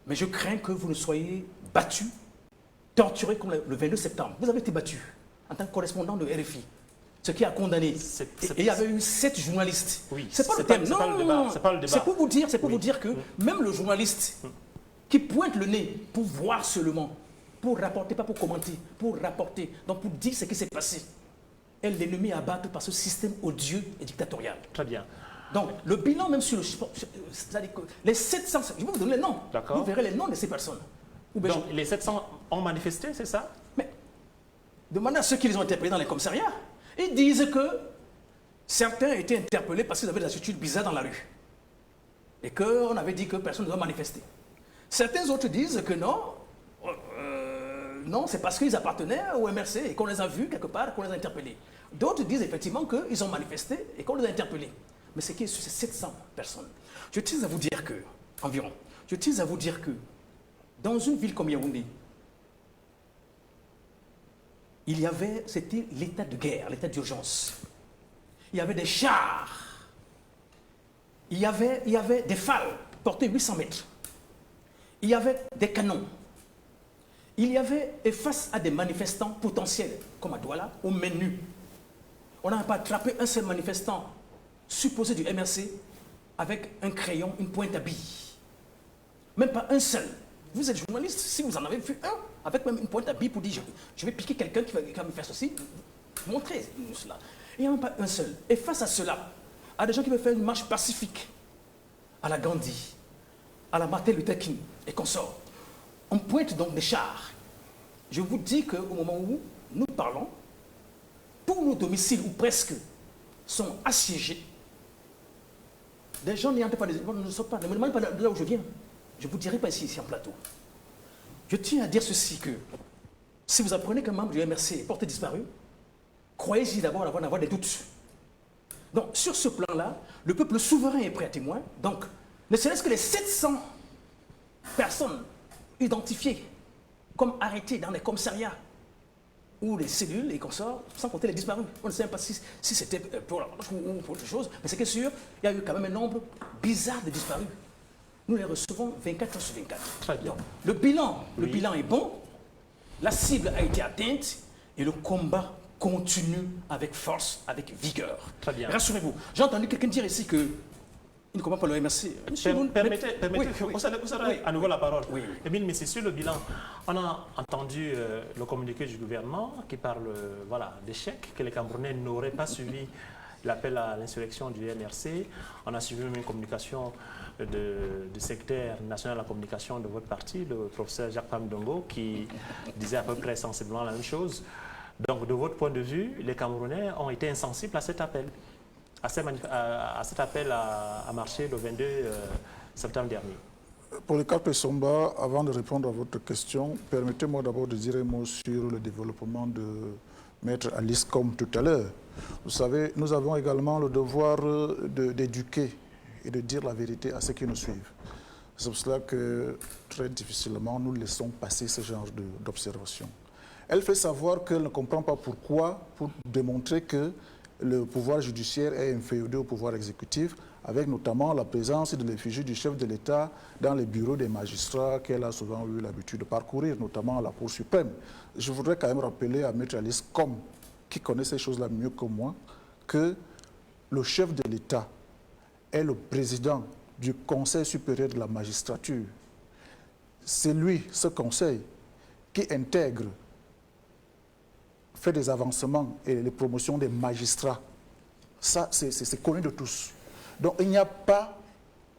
Mais je crains que vous ne soyez battus, torturés comme le 22 septembre. Vous avez été battus en tant que correspondant de RFI. Ce qui a condamné. Et il y avait eu 7 journalistes.
Oui,
c'est pas le thème. Non,
c'est pas le débat.
C'est pour vous dire, vous dire que même le journaliste qui pointe le nez pour voir seulement, pour rapporter, pas pour commenter, pour rapporter, donc pour dire ce qui s'est passé, est l'ennemi à battre par ce système odieux et dictatorial.
Très bien.
Donc, le bilan même sur le... C'est-à-dire que les 700... Je vais vous donner les noms.
D'accord.
Vous verrez les noms de ces personnes.
Donc, les 700 ont manifesté, c'est ça?
Mais, demandez à ceux qui les ont interpellés dans les commissariats. Ils disent que certains étaient interpellés parce qu'ils avaient des attitudes bizarres dans la rue. Et qu'on avait dit que personne ne doit manifester. Certains autres disent que non, non, c'est parce qu'ils appartenaient au MRC et qu'on les a vus quelque part, qu'on les a interpellés. D'autres disent effectivement qu'ils ont manifesté et qu'on les a interpellés. Mais c'est qui sur ces 700 personnes? Je tiens à vous dire que, environ, je tiens à vous dire que dans une ville comme Yaoundé, c'était l'état de guerre, l'état d'urgence. Il y avait des chars, il y avait des phares portés 800 mètres, il y avait des canons, il y avait, et face à des manifestants potentiels, comme à Douala, au menu, on n'a pas attrapé un seul manifestant supposé du MRC avec un crayon, une pointe à billes. Même pas un seul. Vous êtes journaliste, si vous en avez vu un, avec même une pointe à billes pour dire je vais piquer quelqu'un qui va me faire ceci, montrez cela. Il n'y a même pas un seul. Et face à cela, à des gens qui veulent faire une marche pacifique, à la Gandhi, à la Martin Luther King et consorts, on pointe donc des chars. Je vous dis qu'au moment où nous parlons, tous nos domiciles, ou presque, sont assiégés. Des gens n'y entrent pas, ne sont pas, ne me demandez pas de là où je viens. Je ne vous dirai pas ici en plateau. Je tiens à dire ceci que, si vous apprenez qu'un membre du MRC est porté disparu, croyez-y d'abord avant d'avoir des doutes. Donc, sur ce plan-là, le peuple souverain est prêt à témoin. Donc, ne serait-ce que les 700 personnes identifiées comme arrêtées dans les commissariats ou les cellules et consorts, sans compter les disparus. On ne sait même pas si c'était pour la marche ou pour autre chose, mais c'est que sûr, il y a eu quand même un nombre bizarre de disparus. Nous les recevons 24 heures sur 24.
Très bien.
Donc, le bilan est bon, la cible a été atteinte et le combat continue avec force, avec vigueur.
Très bien.
Rassurez-vous. J'ai entendu quelqu'un dire ici que il ne comprend pas le MRC.
Permettez
oui.
vous savez à nouveau la parole.
Oui.
Émile, mais c'est sur le bilan. On a entendu le communiqué du gouvernement qui parle d'échec, que les Camerounais n'auraient pas suivi l'appel à l'insurrection du MRC. On a suivi même une communication du secrétaire national de la communication de votre parti, le professeur Jacques Pamdongo, qui disait à peu près sensiblement la même chose. Donc, de votre point de vue, les Camerounais ont été insensibles à cet appel, à cet appel à marcher le 22 septembre dernier.
Pour le cas Pessomba, avant de répondre à votre question, permettez-moi d'abord de dire un mot sur le développement de Maître Alice Com tout à l'heure. Vous savez, nous avons également le devoir d'éduquer et de dire la vérité à ceux qui nous suivent. C'est pour cela que très difficilement nous laissons passer ce genre d'observation. Elle fait savoir qu'elle ne comprend pas pourquoi, pour démontrer que le pouvoir judiciaire est inféodé au pouvoir exécutif, avec notamment la présence de l'effigie du chef de l'État dans les bureaux des magistrats qu'elle a souvent eu l'habitude de parcourir, notamment à la Cour suprême. Je voudrais quand même rappeler à Maître Alice Com, qui connaît ces choses-là mieux que moi, que le chef de l'État est le président du Conseil supérieur de la magistrature. C'est lui, ce conseil, qui intègre, fait des avancements et les promotions des magistrats. Ça, c'est connu de tous. Donc, il n'y a pas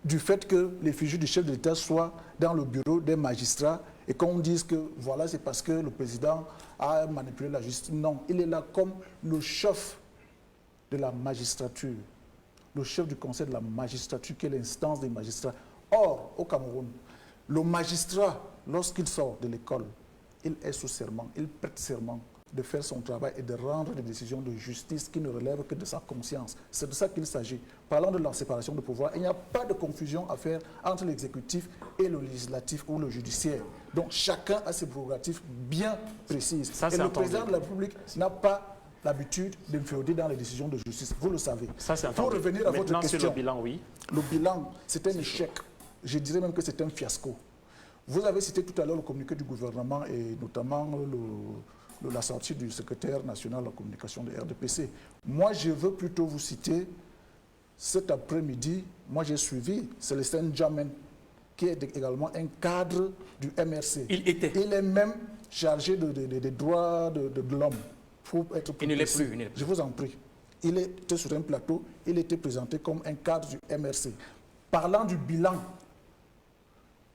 du fait que l'effigie du chef de l'État soit dans le bureau des magistrats et qu'on dise que voilà, c'est parce que le président a manipulé la justice. Non, il est là comme le chef de la magistrature, le chef du conseil de la magistrature, qui est l'instance des magistrats. Or, au Cameroun, le magistrat, lorsqu'il sort de l'école, il est sous serment, il prête serment de faire son travail et de rendre des décisions de justice qui ne relèvent que de sa conscience. C'est de ça qu'il s'agit. Parlant de la séparation de pouvoir, il n'y a pas de confusion à faire entre l'exécutif et le législatif ou le judiciaire. Donc chacun a ses prérogatives bien précises.
Ça,
et le président de la République n'a pas l'habitude d'inféoder dans les décisions de justice. Vous le savez.
Ça, c'est
pour revenir à votre question,
sur le bilan, oui.
Le bilan, c'est un échec. Je dirais même que c'est un fiasco. Vous avez cité tout à l'heure le communiqué du gouvernement et notamment la sortie du secrétaire national de la communication de RDPC. Moi, je veux plutôt vous citer, cet après-midi, moi j'ai suivi Célestin Djamen, qui est également un cadre du MRC.
Il était.
Il est même chargé des droits de l'homme. Pour être plus
il ne l'est
précis.
plus.
Je vous en prie. Il était sur un plateau, il était présenté comme un cadre du MRC. Parlant du bilan,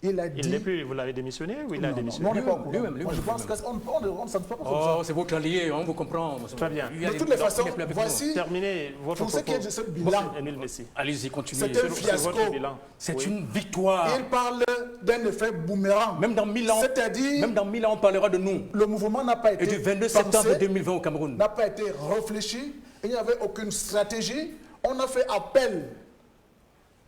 il a dit...
Il n'est plus, vous l'avez démissionné ou il a démissionné?
Non, on n'est pas au courant.
Lui-même,
Moi, je pense qu'on ne s'en peut pas comme
Oh,
ça.
c'est votre allié, on vous comprend.
Très bien.
De toutes les façons, voici,
Terminez votre
pour ce qui est de ce bilan,
Allez-y, continuez.
c'est un fiasco.
C'est une victoire.
Il parle d'un effet boomerang.
Même dans 1000 ans,
c'est-à-dire,
même dans 1000 ans, on parlera de nous.
le mouvement n'a pas été
Et du 22
pensé,
septembre 2020 au Cameroun.
n'a pas été réfléchi, il n'y avait aucune stratégie. On a fait appel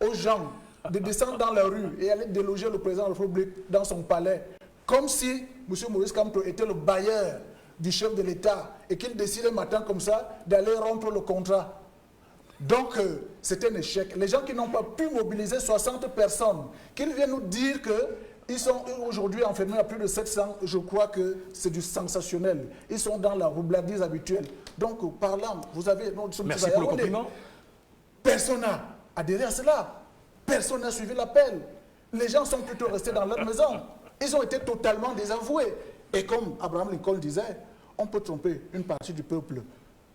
aux gens de descendre dans la rue et aller déloger le président de la République dans son palais, comme si M. Maurice Kamto était le bailleur du chef de l'État et qu'il décide un matin comme ça d'aller rompre le contrat. Donc, c'est un échec. Les gens qui n'ont pas pu mobiliser 60 personnes, qu'ils viennent nous dire qu'ils sont aujourd'hui enfermés à plus de 700, je crois que c'est du sensationnel. Ils sont dans la roublardise habituelle. Donc, parlant, vous avez...
Merci pour le compliment.
Personne n'a adhéré à cela. Personne n'a suivi l'appel. Les gens sont plutôt restés dans leur maison. Ils ont été totalement désavoués. Et comme Abraham Lincoln disait, on peut tromper une partie du peuple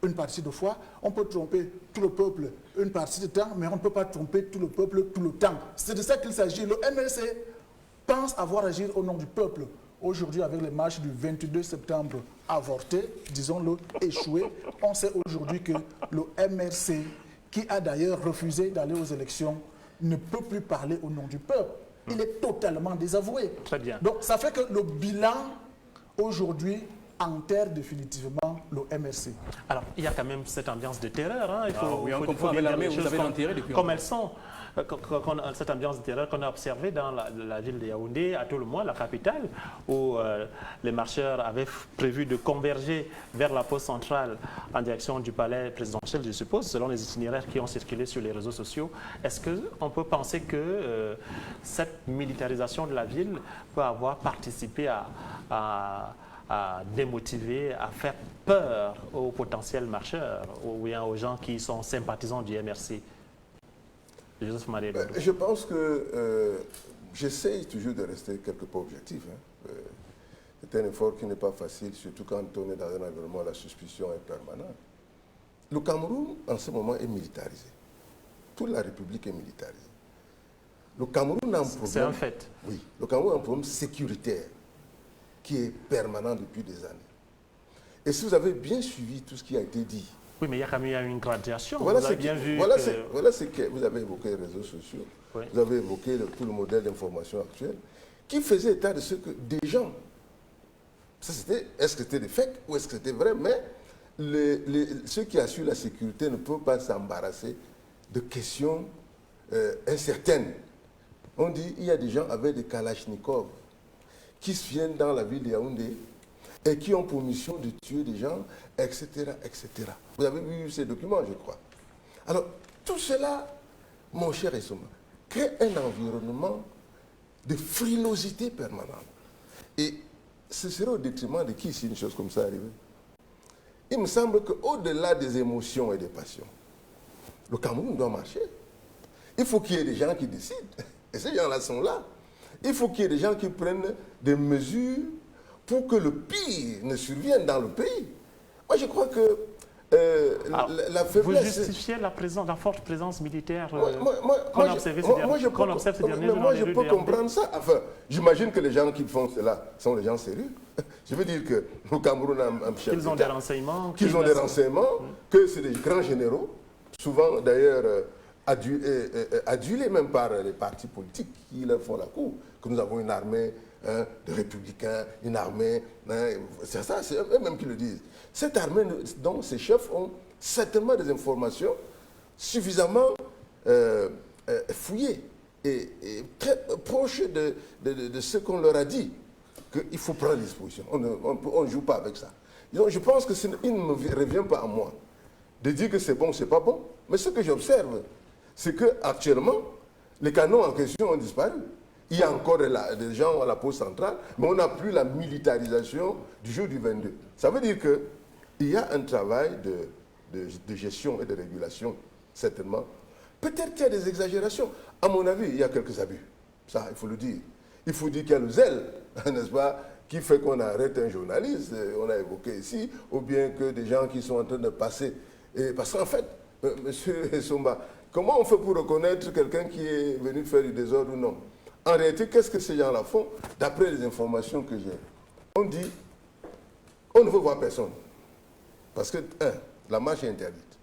une partie de fois, on peut tromper tout le peuple une partie de temps, mais on ne peut pas tromper tout le peuple tout le temps. C'est de ça qu'il s'agit. Le MLC pense avoir agi au nom du peuple. Aujourd'hui, avec les marches du 22 septembre avortées, disons-le, échouées, on sait aujourd'hui que le MRC, qui a d'ailleurs refusé d'aller aux élections, ne peut plus parler au nom du peuple. Il est totalement désavoué.
Très bien.
Donc, ça fait que le bilan, aujourd'hui, enterre définitivement le MRC.
Alors, il y a quand même cette ambiance de terreur. Hein. Il faut,
oui, on
faut
comprend
bien
avec
dire
l'armée,
les
vous
choses
avez l'enterré depuis
comme
longtemps.
elles sont. Cette ambiance de terreur qu'on a observée dans la ville de Yaoundé, à tout le moins, la capitale, où les marcheurs avaient prévu de converger vers la poste centrale en direction du palais présidentiel, je suppose, selon les itinéraires qui ont circulé sur les réseaux sociaux. Est-ce qu'on peut penser que cette militarisation de la ville peut avoir participé à démotiver, à faire peur aux potentiels marcheurs ou bien aux gens qui sont sympathisants du MRC? Joseph Marie Dodo.
Je pense que j'essaye toujours de rester quelque peu objectif. Hein. C'est un effort qui n'est pas facile, surtout quand on est dans un environnement où la suspicion est permanente. Le Cameroun, en ce moment, est militarisé. Toute la République est militarisée. Le Cameroun a un problème...
C'est un fait.
Oui. Le Cameroun a un problème sécuritaire qui est permanent depuis des années. Et si vous avez bien suivi tout ce qui a été dit,
Oui, mais il y a quand même eu une gradation.
voilà
Vous avez bien vu
voilà
que...
voilà ce que vous avez évoqué les réseaux sociaux,
Oui.
vous avez évoqué tout le modèle d'information actuel, qui faisait état de ce que des gens, est-ce que c'était des fakes ou est-ce que c'était vrai, mais ceux qui assurent la sécurité ne peuvent pas s'embarrasser de questions incertaines. On dit qu'il y a des gens avec des kalachnikovs qui viennent dans la ville de Yaoundé et qui ont pour mission de tuer des gens, etc., etc. Vous avez vu ces documents, je crois. Alors, tout cela, mon cher Essoma, crée un environnement de frilosité permanente. Et ce serait au détriment de qui si une chose comme ça arrivait? Il me semble qu'au-delà des émotions et des passions, le Cameroun doit marcher. Il faut qu'il y ait des gens qui décident. Et ces gens-là sont là. Il faut qu'il y ait des gens qui prennent des mesures pour que le pire ne survienne dans le pays. Moi, je crois que la faiblesse...
Vous justifiez la forte présence militaire
qu'on
observe ces derniers jours.
Moi, je peux comprendre ça. Enfin, j'imagine que les gens qui font cela sont des gens sérieux. Je veux dire que le Cameroun a un chef
qu'ils ont des renseignements.
Qu'ils ont des renseignements, que c'est des grands généraux, souvent d'ailleurs adulés même par les partis politiques qui leur font la cour, que nous avons une armée de républicains, une armée, c'est ça, c'est eux-mêmes qui le disent. Cette armée dont ces chefs ont certainement des informations suffisamment fouillées et très proches de ce qu'on leur a dit, qu'il faut prendre des dispositions. On ne joue pas avec ça. Donc, je pense qu'il ne me revient pas à moi de dire que c'est bon, c'est pas bon. Mais ce que j'observe, c'est qu'actuellement, les canons en question ont disparu. Il y a encore des gens à la poste centrale, mais on n'a plus la militarisation du jour du 22. Ça veut dire qu'il y a un travail de gestion et de régulation, certainement. Peut-être qu'il y a des exagérations. À mon avis, il y a quelques abus. Ça, il faut le dire. Il faut dire qu'il y a le zèle, n'est-ce pas, qui fait qu'on arrête un journaliste, on a évoqué ici, ou bien que des gens qui sont en train de passer. Parce qu'en fait, Monsieur Essomba, comment on fait pour reconnaître quelqu'un qui est venu faire du désordre ou non? En réalité, qu'est-ce que ces gens-là font? D'après les informations que j'ai, on dit, on ne veut voir personne. Parce que, la marche est interdite.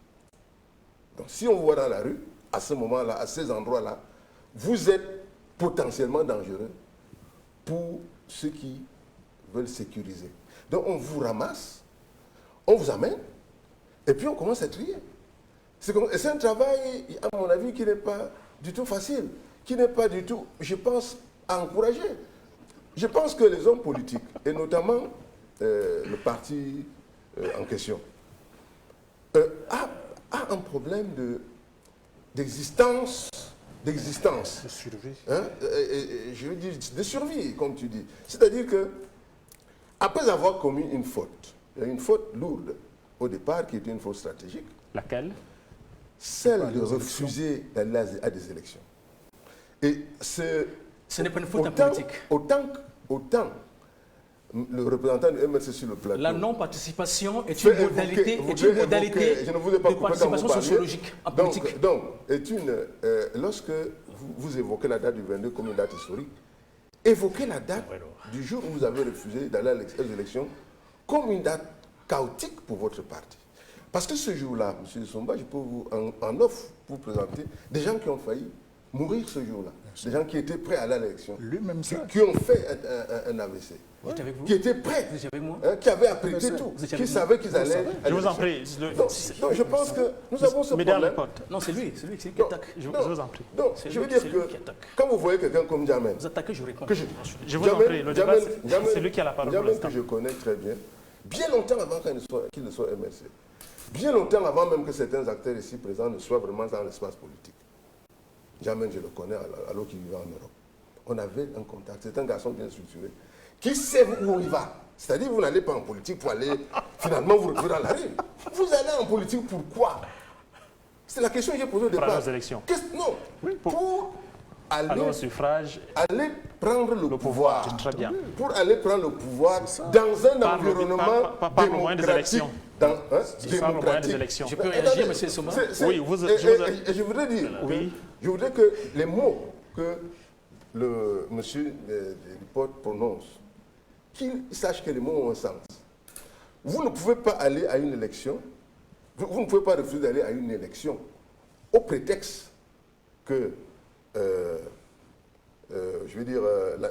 Donc, si on vous voit dans la rue, à ce moment-là, à ces endroits-là, vous êtes potentiellement dangereux pour ceux qui veulent sécuriser. Donc, on vous ramasse, on vous amène, et puis on commence à trier. C'est un travail, à mon avis, qui n'est pas du tout facile, qui n'est pas du tout, je pense, à encourager. Je pense que les hommes politiques, et notamment le parti en question, a un problème d'existence. De
survie.
Je veux dire, de survie, comme tu dis. C'est-à-dire que, après avoir commis une faute lourde au départ, qui était une faute stratégique.
Laquelle?
Celle de refuser d'aller à des élections. Et ce
n'est pas une faute en politique.
Autant le représentant du MRC sur le plateau.
La non-participation est une modalité, de participation sociologique en politique.
Donc, lorsque vous évoquez la date du 22 comme une date historique, évoquez la date du jour où vous avez refusé d'aller aux élections comme une date chaotique pour votre parti. Parce que ce jour-là, M. Somba, je peux vous en offre vous présenter des gens qui ont failli mourir ce jour-là. Des gens qui étaient prêts à aller à l'élection.
Lui-même ça.
Qui ont fait un AVC.
J'étais avec vous.
Qui étaient prêts.
Vous étiez avec moi.
Qui avaient apprêté tout. Qui savaient qu'ils allaient.
Je vous en prie.
Donc je pense que nous avons ce problème.
Non, c'est lui qui attaque.
Je vous en prie.
Donc je veux dire que quand vous voyez quelqu'un comme Djamel.
Vous attaquez, je réponds.
Je vous en prie. Le débat, c'est lui qui a la parole.
Djamel que je connais très bien. Bien longtemps avant qu'il ne soit MRC. Bien longtemps avant même que certains acteurs ici présents ne soient vraiment dans l'espace politique. Jamais je le connais alors qu'il vivait en Europe. On avait un contact. C'est un garçon bien structuré qui sait où il va. C'est-à-dire vous n'allez pas en politique pour aller finalement vous retrouver dans la rue. Vous allez en politique pourquoi? C'est la question que j'ai posée au départ.
Pour aller aux élections.
Non. Oui, pour aller
au suffrage.
Aller prendre le pouvoir.
Très bien.
Pour aller prendre le pouvoir dans un environnement démocratique.
Je peux réagir, M. Soma?
Oui,
je voudrais dire, je voudrais que les mots que le monsieur Deport prononce, qu'il sache que les mots ont un sens. Vous ne pouvez pas aller à une élection, vous ne pouvez pas refuser d'aller à une élection au prétexte que, je veux dire,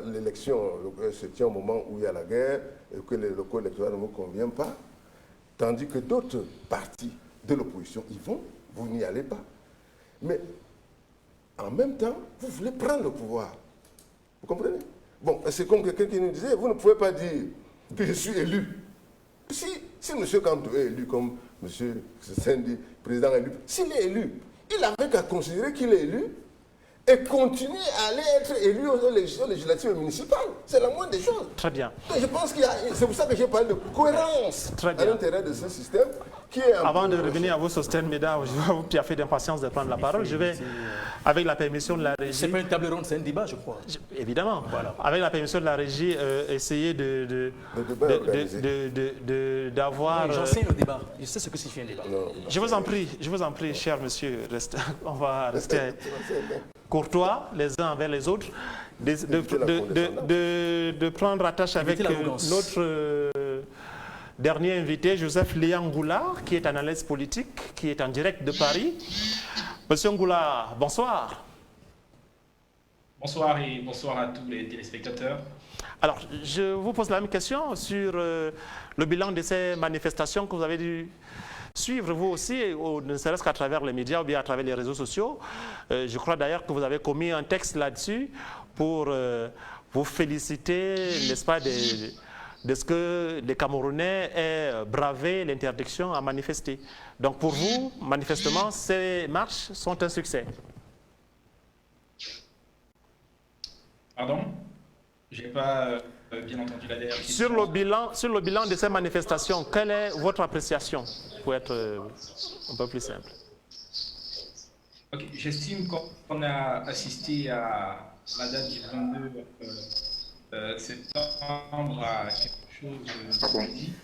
l'élection se tient au moment où il y a la guerre et que les locaux électoraux ne vous conviennent pas, tandis que d'autres partis de l'opposition y vont, vous n'y allez pas. Mais en même temps, vous voulez prendre le pouvoir. Vous comprenez? Bon, c'est comme quelqu'un qui nous disait, vous ne pouvez pas dire que je suis élu. Si M. Kamto est élu comme M. Sendi, président élu, s'il est élu, il avait qu'à considérer qu'il est élu et continuer à aller être élu aux élections législatives et municipales. C'est la moindre des choses.
Très bien.
Donc je pense qu'il y a, c'est pour ça que j'ai parlé de cohérence à l'intérieur de ce système qui est...
Avant de revenir à vos Sostène Médard, je vais vous piaffer d'impatience de prendre la parole. Je vais, avec la permission de la régie...
C'est pas une table ronde, c'est un débat, je crois.
Évidemment. Voilà. Avec la permission de la régie, essayer d'avoir...
J'en sais le débat. Je sais ce que signifie un débat.
Je vous en prie, cher monsieur. On va rester courtois les uns envers les autres. De prendre attache avec notre dernier invité, Joseph Léa Ngoula, qui est analyste politique, qui est en direct de Paris. Monsieur Ngoula, bonsoir.
Bonsoir et bonsoir à tous les téléspectateurs.
Alors, je vous pose la même question sur le bilan de ces manifestations que vous avez dû suivre vous aussi, ne serait-ce qu'à travers les médias ou bien à travers les réseaux sociaux. Je crois d'ailleurs que vous avez commis un texte là-dessus pour vous féliciter, n'est-ce pas, de ce que les Camerounais aient bravé l'interdiction à manifester. Donc pour vous, manifestement, ces marches sont un succès.
Pardon? Je n'ai pas bien entendu la dernière question.
Sur le bilan de ces manifestations, quelle est votre appréciation, pour être un peu plus simple?
Okay. J'estime qu'on a assisté à la date du 22 septembre à quelque chose de dit.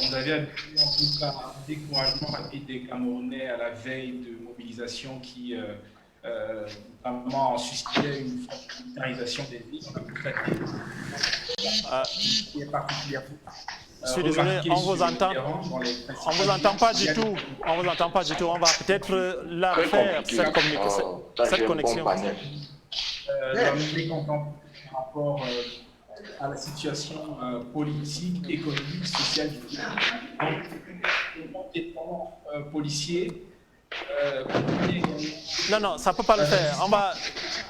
On avait habitué en tout cas un découragement rapide des Camerounais à la veille de mobilisation qui notamment suscitait une forte militarisation des villes. On a constaté qui est particulièrement.
Je suis désolé, on vous entend pas du tout. On vous entend pas du tout. On va peut-être la refaire, cette connexion.
Par rapport à la situation politique, économique, sociale du pays. Donc, des policiers.
Non, ça ne peut pas le faire. On va,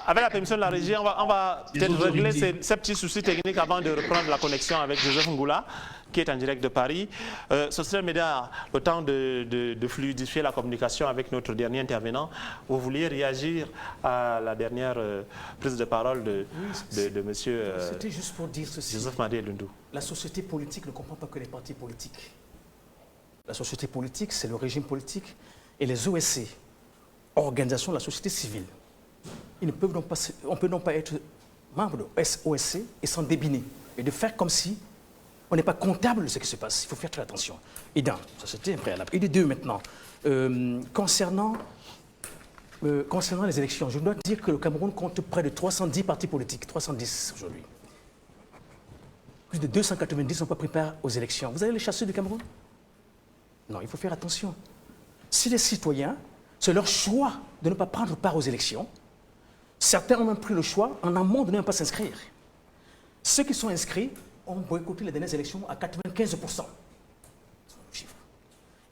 avec la permission de la régie, on va peut-être régler ces petits soucis techniques avant de reprendre la connexion avec Joseph Ngoula, qui est en direct de Paris. Social Media, le temps de fluidifier la communication avec notre dernier intervenant. Vous vouliez réagir à la dernière prise de parole de monsieur
C'était juste pour dire ceci.
Joseph Madé Lundou.
La société politique ne comprend pas que les partis politiques. La société politique, c'est le régime politique et les OSC, organisations de la société civile. On ne peut donc pas être membre de OSC et s'en débiner et de faire comme si on n'est pas comptable de ce qui se passe. Il faut faire très attention. Et dans la société impréalable. Et de deux maintenant, concernant les élections, je dois dire que le Cameroun compte près de 310 partis politiques, 310 aujourd'hui. Plus de 290 n'ont pas pris part aux élections. Vous allez les chasser du Cameroun? Non, il faut faire attention. Si les citoyens, c'est leur choix de ne pas prendre part aux élections, certains ont même pris le choix en amont de ne pas s'inscrire. Ceux qui sont inscrits ont boycotté les dernières élections à 95%.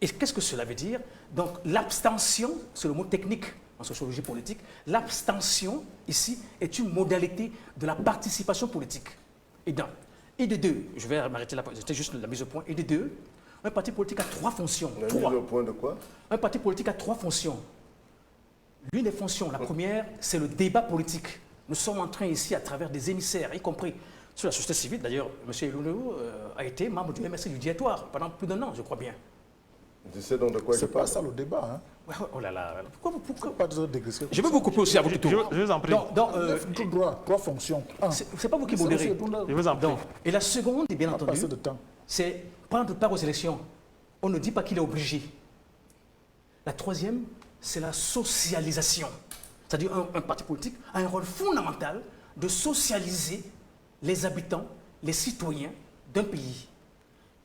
Et qu'est-ce que cela veut dire? Donc l'abstention, c'est le mot technique en sociologie politique, l'abstention ici est une modalité de la participation politique. Et de deux, je vais m'arrêter là, c'était juste la mise au point, et de deux, un parti politique a trois fonctions.
La mise au point de quoi?
Un parti politique a trois fonctions. L'une des fonctions, la première, c'est le débat politique. Nous sommes en train ici, à travers des émissaires, y compris sur la société civile, d'ailleurs, M. Elounou a été membre du MSC du Diatoire pendant plus d'un an, je crois bien.
Je sais donc de quoi je parle.
C'est pas ça le débat. Hein.
Oh là là, pourquoi
pas de dégressif.
Je vais vous couper aussi à votre tour.
Je vous en prie.
Tout droit, trois fonctions.
C'est pas vous qui modérez.
Je vous en prie.
Et la seconde, bien entendu,
c'est
prendre part aux élections. On ne dit pas qu'il est obligé. La troisième, c'est la socialisation. C'est-à-dire un parti politique a un rôle fondamental de socialiser les habitants, les citoyens d'un pays.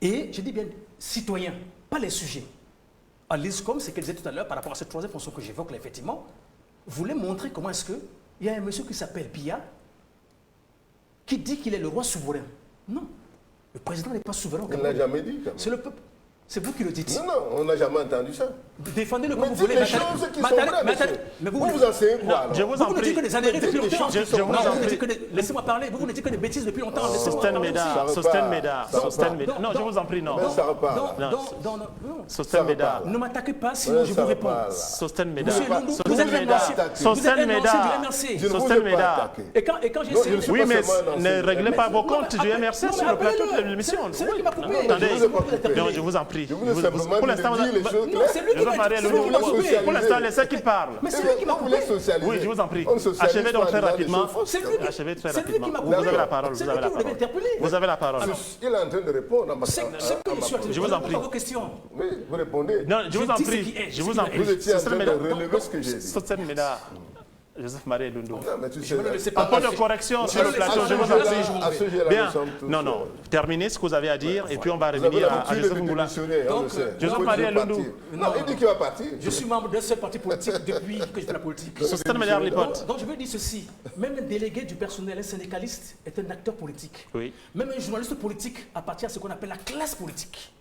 Et je dis bien citoyens, pas les sujets. L'ISCOM, c'est qu'elle disait tout à l'heure, par rapport à cette troisième fonction que j'évoque là, effectivement, voulait montrer comment est-ce qu'il y a un monsieur qui s'appelle Biya, qui dit qu'il est le roi souverain. Non, le président n'est pas souverain.
Il ne l'a jamais dit, quand même.
C'est le peuple. C'est vous qui le dites.
Non, non, on n'a jamais entendu ça.
Défendez-le comme
Mais
vous
dites
voulez.
les choses qui sont vraies, monsieur.
Mais
Vous enseignez quoi, alors?
Je vous en
ne dites
prie.
que des années depuis longtemps.
Je vous en prie.
Laissez-moi parler. Vous ne dites que des bêtises depuis longtemps.
Sosten Meda. Non, je vous en prie, non.
Mais ça repart.
Non.
Sosten Meda.
Ne m'attaquez pas, sinon je vous réponds.
Sosten Meda.
Monsieur Lundu, vous êtes un ancien.
Sosten Meda.
MRC.
Je ne vous
Sosten
ai pas
Meda.
attaqué.
Et quand j'ai
Non,
essayé
je suis
Oui,
pas
mais
seulement un
ne
ancien.
réglez pas vos comptes du MRC sur le plateau de l'émission.
C'est lui qui m'a coupé.
Attendez.
Je vous ai pas coupé.
Non, je vous en prie.
Je vous ai simplement
Pour l'instant,
dit les choses
Non,
claires.
c'est lui qui m'a coupé.
Pour l'instant, laissez qu'il parle.
Mais c'est lui qui m'a
Vous voulez
coupé.
socialiser.
Oui, je vous en prie.
On ne socialise
Achevez donc
pas
très
dans les
rapidement.
choses fausses.
C'est lui qui
Achevez très
c'est lui qui
rapidement.
m'a
Vous
coupé.
avez la parole.
C'est
Vous
lui
avez la
qui vous l'avez
parole.
interpellé.
Vous avez la parole.
Il est en train de répondre à ma
C'est que
Je vous en prie.
vos questions.
Oui, vous répondez.
Non, je vous en
dis ce
prie.
qui est,
Je
ce
vous
qui
en
est.
prie.
Vous étiez en
Sosten
train de
Meda.
relever ce que j'ai dit.
Sosten Meda. Joseph-Marie Lundu.
Non, mais tu sais,
Je me le laissais
Un
pas.
point de correction sur le plateau, je vous en prie.
à ce sujet-là,
Bien.
nous sommes tous...
Non. Terminez ce que vous avez à dire et puis on va
Vous avez
revenir à
l'habitude
Joseph
de
Ngoula.
démissionner, on le sait.
Joseph
Il
Marie
faut
Lundu.
partir. Non, il dit qu'il va partir.
Je suis membre d'un seul parti politique depuis que je fais la politique.
Sosten Meda Lipote.
Donc je veux dire ceci, même un délégué du personnel, un syndicaliste, est un acteur politique.
Oui.
Même un journaliste politique appartient à ce qu'on appelle la classe politique.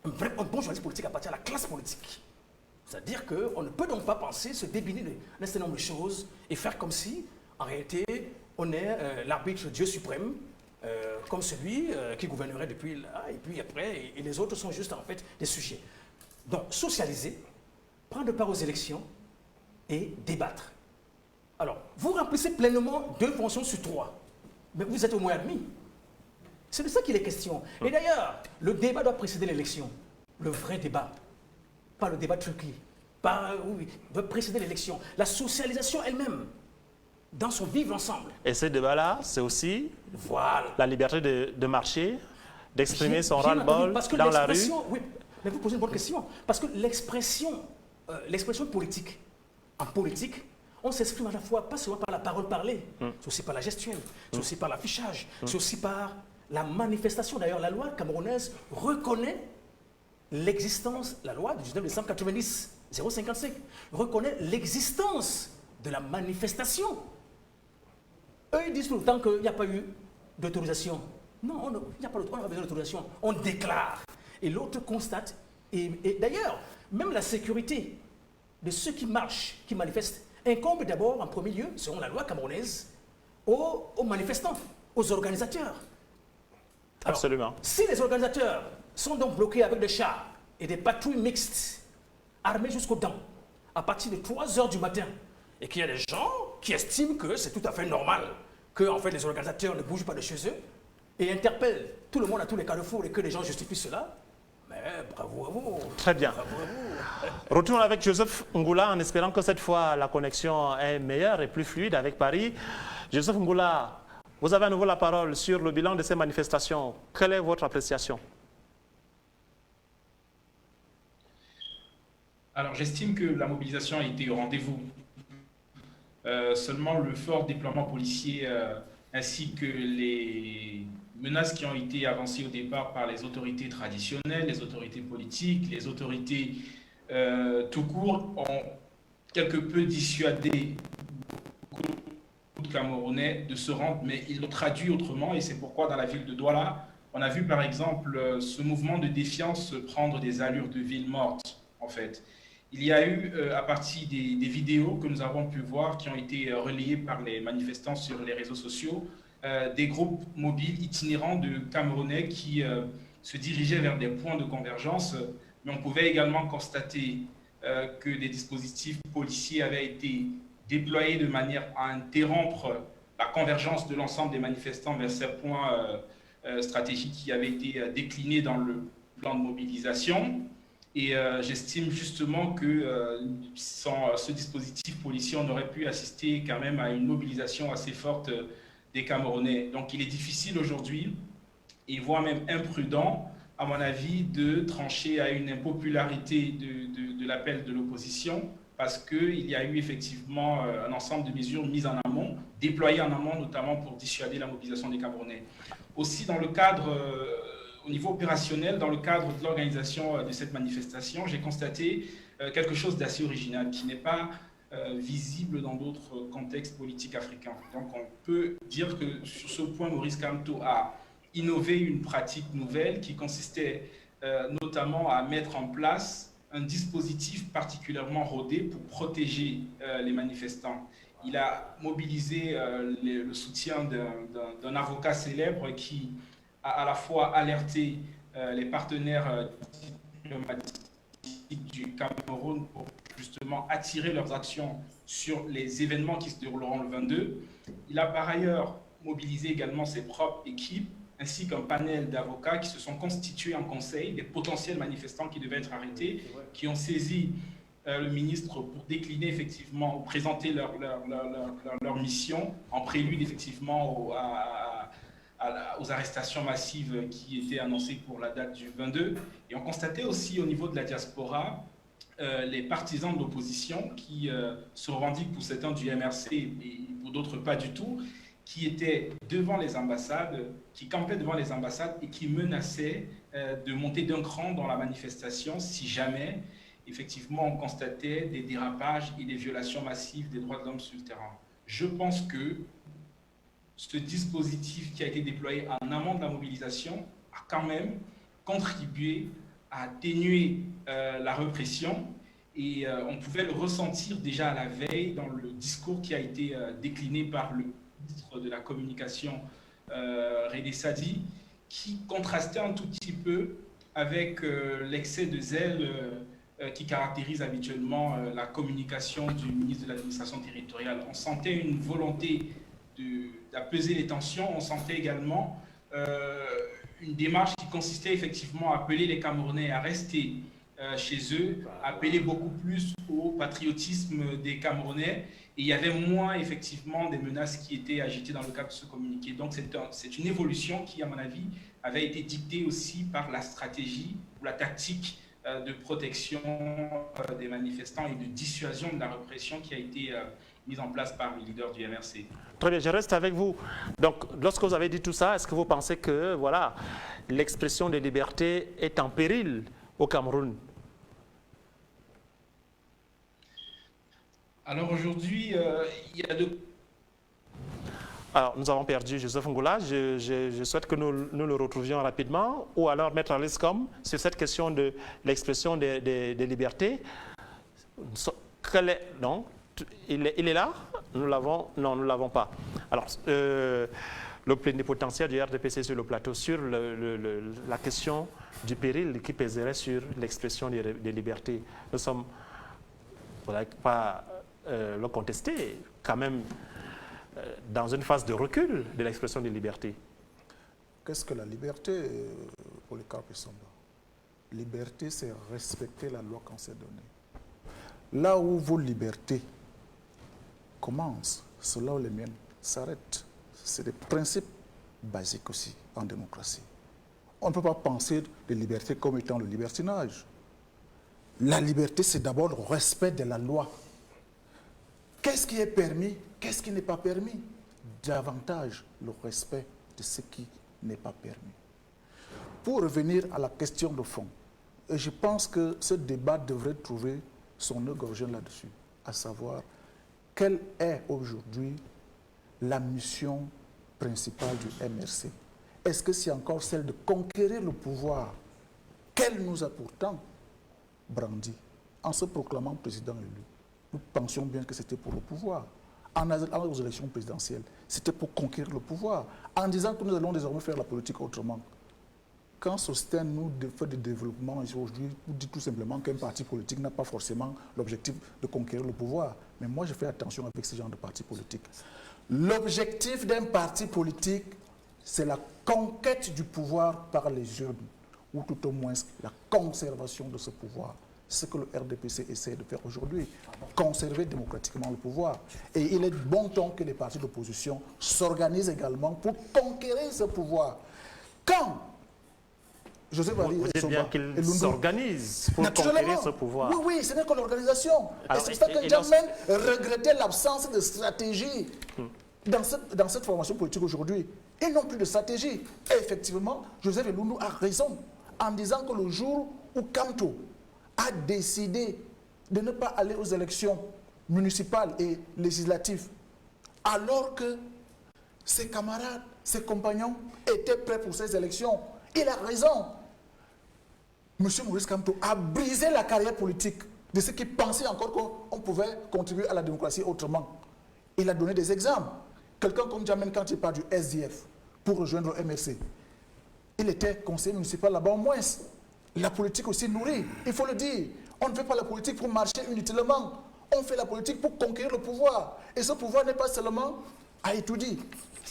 Un bon journaliste politique appartient à la classe politique. C'est-à-dire qu'on ne peut donc pas penser, se débiner d'un certain nombre de choses et faire comme si, en réalité, on est l'arbitre Dieu suprême, comme celui qui gouvernerait depuis là, et puis après, et les autres sont juste en fait des sujets. Donc, socialiser, prendre part aux élections et débattre. Alors, vous remplissez pleinement 2 fonctions sur 3, mais vous êtes au moins admis. C'est de ça qu'il est question. Et d'ailleurs, le débat doit précéder l'élection. Le vrai débat. Pas le débat truqué. Oui, doit précéder l'élection. La socialisation elle-même, dans son vivre ensemble.
Et ce débat-là, c'est aussi
Voilà.
la liberté de marcher, d'exprimer son
J'ai entendu,
ras-le-bol
parce que
dans la rue.
l'expression- Oui, mais vous posez une bonne question. Parce que l'expression politique, en politique, on s'exprime à la fois, pas seulement par la parole parlée, c'est aussi par la gestuelle, c'est aussi par l'affichage, c'est aussi par la manifestation. D'ailleurs, la loi camerounaise reconnaît l'existence, la loi du 19 décembre 90, 055, reconnaît l'existence de la manifestation. Eux, ils disent tout le temps qu'il n'y a pas eu d'autorisation. Non, il n'y a pas besoin d'autorisation. On déclare. Et l'autre constate. Et d'ailleurs, même la sécurité de ceux qui marchent, qui manifestent, incombe d'abord, en premier lieu, selon la loi camerounaise, aux manifestants, aux organisateurs. Alors,
Absolument.
si les organisateurs sont donc bloqués avec des chars et des patrouilles mixtes, armés jusqu'aux dents, à partir de 3 heures du matin, et qu'il y a des gens qui estiment que c'est tout à fait normal que en fait, les organisateurs ne bougent pas de chez eux et interpellent tout le monde à tous les carrefours et que les gens justifient cela, mais bravo à vous.
Très bien.
Bravo à vous.
Retour avec Joseph Ngoula en espérant que cette fois la connexion est meilleure et plus fluide avec Paris. Joseph Ngoula, vous avez à nouveau la parole sur le bilan de ces manifestations. Quelle est votre appréciation?
Alors, j'estime que la mobilisation a été au rendez-vous. Seulement le fort déploiement policier ainsi que les menaces qui ont été avancées au départ par les autorités traditionnelles, les autorités politiques, les autorités tout court ont quelque peu dissuadé beaucoup de Camerounais de se rendre, mais ils l'ont traduit autrement et c'est pourquoi dans la ville de Douala, on a vu par exemple ce mouvement de défiance prendre des allures de ville morte en fait. Il y a eu, à partir des vidéos que nous avons pu voir, qui ont été relayées par les manifestants sur les réseaux sociaux, des groupes mobiles itinérants de Camerounais qui se dirigeaient vers des points de convergence, mais on pouvait également constater que des dispositifs policiers avaient été déployés de manière à interrompre la convergence de l'ensemble des manifestants vers ces points stratégiques qui avaient été déclinés dans le plan de mobilisation. Et j'estime justement que sans ce dispositif policier, on aurait pu assister quand même à une mobilisation assez forte des Camerounais. Donc il est difficile aujourd'hui, et voire même imprudent, à mon avis, de trancher à une impopularité de l'appel de l'opposition, parce qu'il y a eu effectivement un ensemble de mesures mises en amont, déployées en amont, notamment pour dissuader la mobilisation des Camerounais. Aussi, dans le cadre au niveau opérationnel, dans le cadre de l'organisation de cette manifestation, j'ai constaté quelque chose d'assez original qui n'est pas visible dans d'autres contextes politiques africains. Donc on peut dire que sur ce point, Maurice Kamto a innové une pratique nouvelle qui consistait notamment à mettre en place un dispositif particulièrement rodé pour protéger les manifestants. Il a mobilisé le soutien d'un avocat célèbre qui a à la fois alerté les partenaires diplomatiques du Cameroun pour justement attirer leurs actions sur les événements qui se dérouleront le 22. Il a par ailleurs mobilisé également ses propres équipes ainsi qu'un panel d'avocats qui se sont constitués en conseil des potentiels manifestants qui devaient être arrêtés, qui ont saisi le ministre pour décliner effectivement, ou présenter leur mission en prélude effectivement aux arrestations massives qui étaient annoncées pour la date du 22. Et on constatait aussi au niveau de la diaspora les partisans de l'opposition qui se revendiquent pour certains du MRC et pour d'autres pas du tout, qui étaient devant les ambassades, qui campaient devant les ambassades et qui menaçaient de monter d'un cran dans la manifestation si jamais, effectivement, on constatait des dérapages et des violations massives des droits de l'homme sur le terrain. Je pense que ce dispositif qui a été déployé en amont de la mobilisation a quand même contribué à atténuer la répression et on pouvait le ressentir déjà à la veille dans le discours qui a été décliné par le ministre de la Communication, Redé Sadi, qui contrastait un tout petit peu avec l'excès de zèle qui caractérise habituellement la communication du ministre de l'administration territoriale. On sentait une volonté d'apaiser les tensions, on sentait également une démarche qui consistait effectivement à appeler les Camerounais à rester chez eux, appeler beaucoup plus au patriotisme des Camerounais, et il y avait moins effectivement des menaces qui étaient agitées dans le cadre de ce communiqué. Donc c'est une évolution qui, à mon avis, avait été dictée aussi par la stratégie ou la tactique de protection des manifestants et de dissuasion de la répression qui a été mise en place par les leaders du MRC.
Très bien, je reste avec vous. Donc, lorsque vous avez dit tout ça, est-ce que vous pensez que voilà, l'expression des libertés est en péril au Cameroun?
Alors aujourd'hui, il y a deux...
Alors, nous avons perdu Joseph Ngoula. Je souhaite que nous le retrouvions rapidement, ou alors Maître Aliscom, sur cette question de l'expression des libertés. Non, il est là? Nous l'avons? Non, nous ne l'avons pas. Alors, le plénipotentiaire du RDPC sur le plateau, sur la question du péril qui pèserait sur l'expression des libertés. Nous sommes, il ne faudrait pas le contester, quand même, dans une phase de recul de l'expression des libertés.
Qu'est-ce que la liberté pour les Karpesomba? Liberté, c'est respecter la loi qu'on s'est donnée. Là où vos libertés commencent, c'est là où les miennes s'arrêtent. C'est des principes basiques aussi en démocratie. On ne peut pas penser de liberté comme étant le libertinage. La liberté, c'est d'abord le respect de la loi. Qu'est-ce qui est permis? Qu'est-ce qui n'est pas permis? Davantage le respect de ce qui n'est pas permis. Pour revenir à la question de fond, et je pense que ce débat devrait trouver son nœud gordien là-dessus, à savoir quelle est aujourd'hui la mission principale du MRC. Est-ce que c'est encore celle de conquérir le pouvoir qu'elle nous a pourtant brandi en se proclamant président élu? Nous pensions bien que c'était pour le pouvoir. En allant aux élections présidentielles, c'était pour conquérir le pouvoir, en disant que nous allons désormais faire la politique autrement. Quand Sosten nous fait des développements aujourd'hui, nous dit tout simplement qu'un parti politique n'a pas forcément l'objectif de conquérir le pouvoir. Mais moi, je fais attention avec ce genre de parti politique. L'objectif d'un parti politique, c'est la conquête du pouvoir par les urnes, ou tout au moins la conservation de ce pouvoir. C'est ce que le RDPC essaie de faire aujourd'hui, conserver démocratiquement le pouvoir. Et il est bon temps que les partis d'opposition s'organisent également pour conquérir ce pouvoir. Quand Joseph Ali
vous dites bien qu'ils s'organisent pour conquérir ce pouvoir.
Oui, oui, ce n'est que l'organisation. Et c'est pour ça que Jamel regrettait l'absence de stratégie dans cette formation politique aujourd'hui. Ils n'ont plus de stratégie. Et effectivement, Joseph Elundu a raison en disant que le jour où Kamto a décidé de ne pas aller aux élections municipales et législatives, alors que ses camarades, ses compagnons étaient prêts pour ces élections, il a raison. M. Maurice Kamto a brisé la carrière politique de ceux qui pensaient encore qu'on pouvait contribuer à la démocratie autrement. Il a donné des exemples. Quelqu'un comme Djamène, quand il part du SDF pour rejoindre le MRC, il était conseiller municipal là-bas au moins. La politique aussi nourrit, il faut le dire. On ne fait pas la politique pour marcher inutilement. On fait la politique pour conquérir le pouvoir. Et ce pouvoir n'est pas seulement à étudier.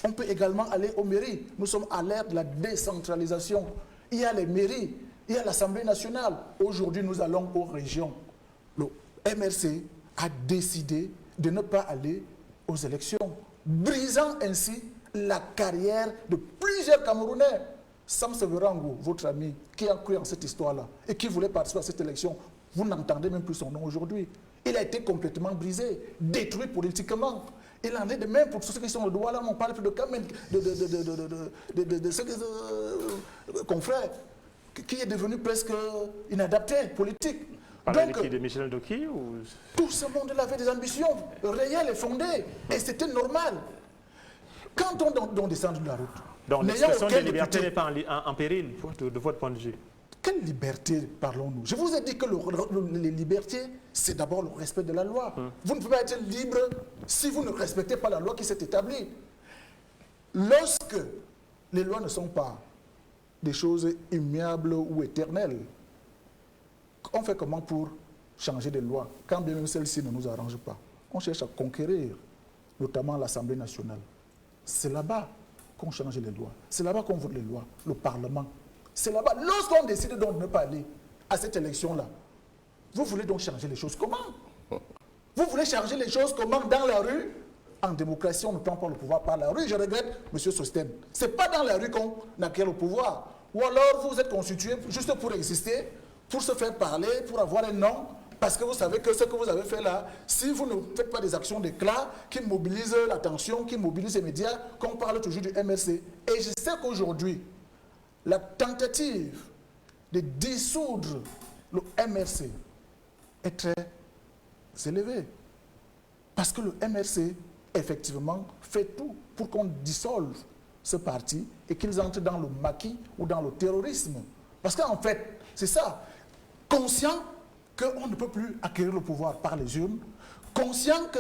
On peut également aller aux mairies. Nous sommes à l'ère de la décentralisation. Il y a les mairies, il y a l'Assemblée nationale. Aujourd'hui, nous allons aux régions. Le MRC a décidé de ne pas aller aux élections, brisant ainsi la carrière de plusieurs Camerounais. Sam Severango, votre ami, qui a cru en cette histoire-là et qui voulait participer à cette élection, vous n'entendez même plus son nom aujourd'hui. Il a été complètement brisé, détruit politiquement. Il en est de même pour tous ceux qui sont au droit là, on parle plus de Kamel, de ceux confrères, qui est devenu presque inadapté, politique.
Donc, de Michel Ndoki ou...
Tout ce monde avait des ambitions réelles et fondées, et c'était normal. Quand on descend de la route,
donc l'expression de liberté n'est pas en péril de votre point de vue.
Quelle liberté parlons-nous? Je vous ai dit que les libertés, c'est d'abord le respect de la loi. Vous ne pouvez pas être libre si vous ne respectez pas la loi qui s'est établie. Lorsque les lois ne sont pas des choses immuables ou éternelles, on fait comment pour changer des lois, quand bien même celles-ci ne nous arrangent pas? On cherche à conquérir, notamment l'Assemblée nationale. C'est là-bas qu'on change les lois. C'est là-bas qu'on vote les lois, le Parlement. C'est là-bas. Lorsqu'on décide donc de ne pas aller à cette élection-là, vous voulez donc changer les choses comment? Vous voulez changer les choses comment dans la rue? En démocratie, on ne prend pas le pouvoir par la rue. Je regrette, M. Sosten. Ce n'est pas dans la rue qu'on acquiert le pouvoir. Ou alors vous êtes constitué juste pour exister, pour se faire parler, pour avoir un nom, parce que vous savez que ce que vous avez fait là, si vous ne faites pas des actions d'éclat qui mobilisent l'attention, qui mobilisent les médias, qu'on parle toujours du MRC. Et je sais qu'aujourd'hui, la tentative de dissoudre le MRC est très élevée. Parce que le MRC, effectivement, fait tout pour qu'on dissolve ce parti et qu'ils entrent dans le maquis ou dans le terrorisme. Parce qu'en fait, c'est ça. Conscient qu'on ne peut plus acquérir le pouvoir par les urnes, conscient que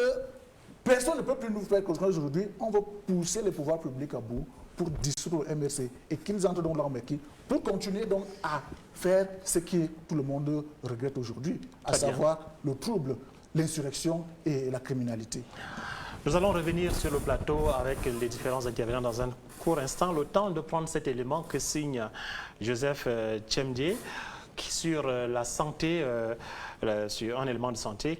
personne ne peut plus nous faire confiance aujourd'hui, on va pousser les pouvoirs publics à bout pour dissoudre le MRC et qu'ils entrent dans leur maquis pour continuer donc à faire ce que tout le monde regrette aujourd'hui, à savoir le trouble, l'insurrection et la criminalité.
Nous allons revenir sur le plateau avec les différents intervenants dans un court instant. Le temps de prendre cet élément que signe Joseph Tchemdié sur la santé, sur un élément de santé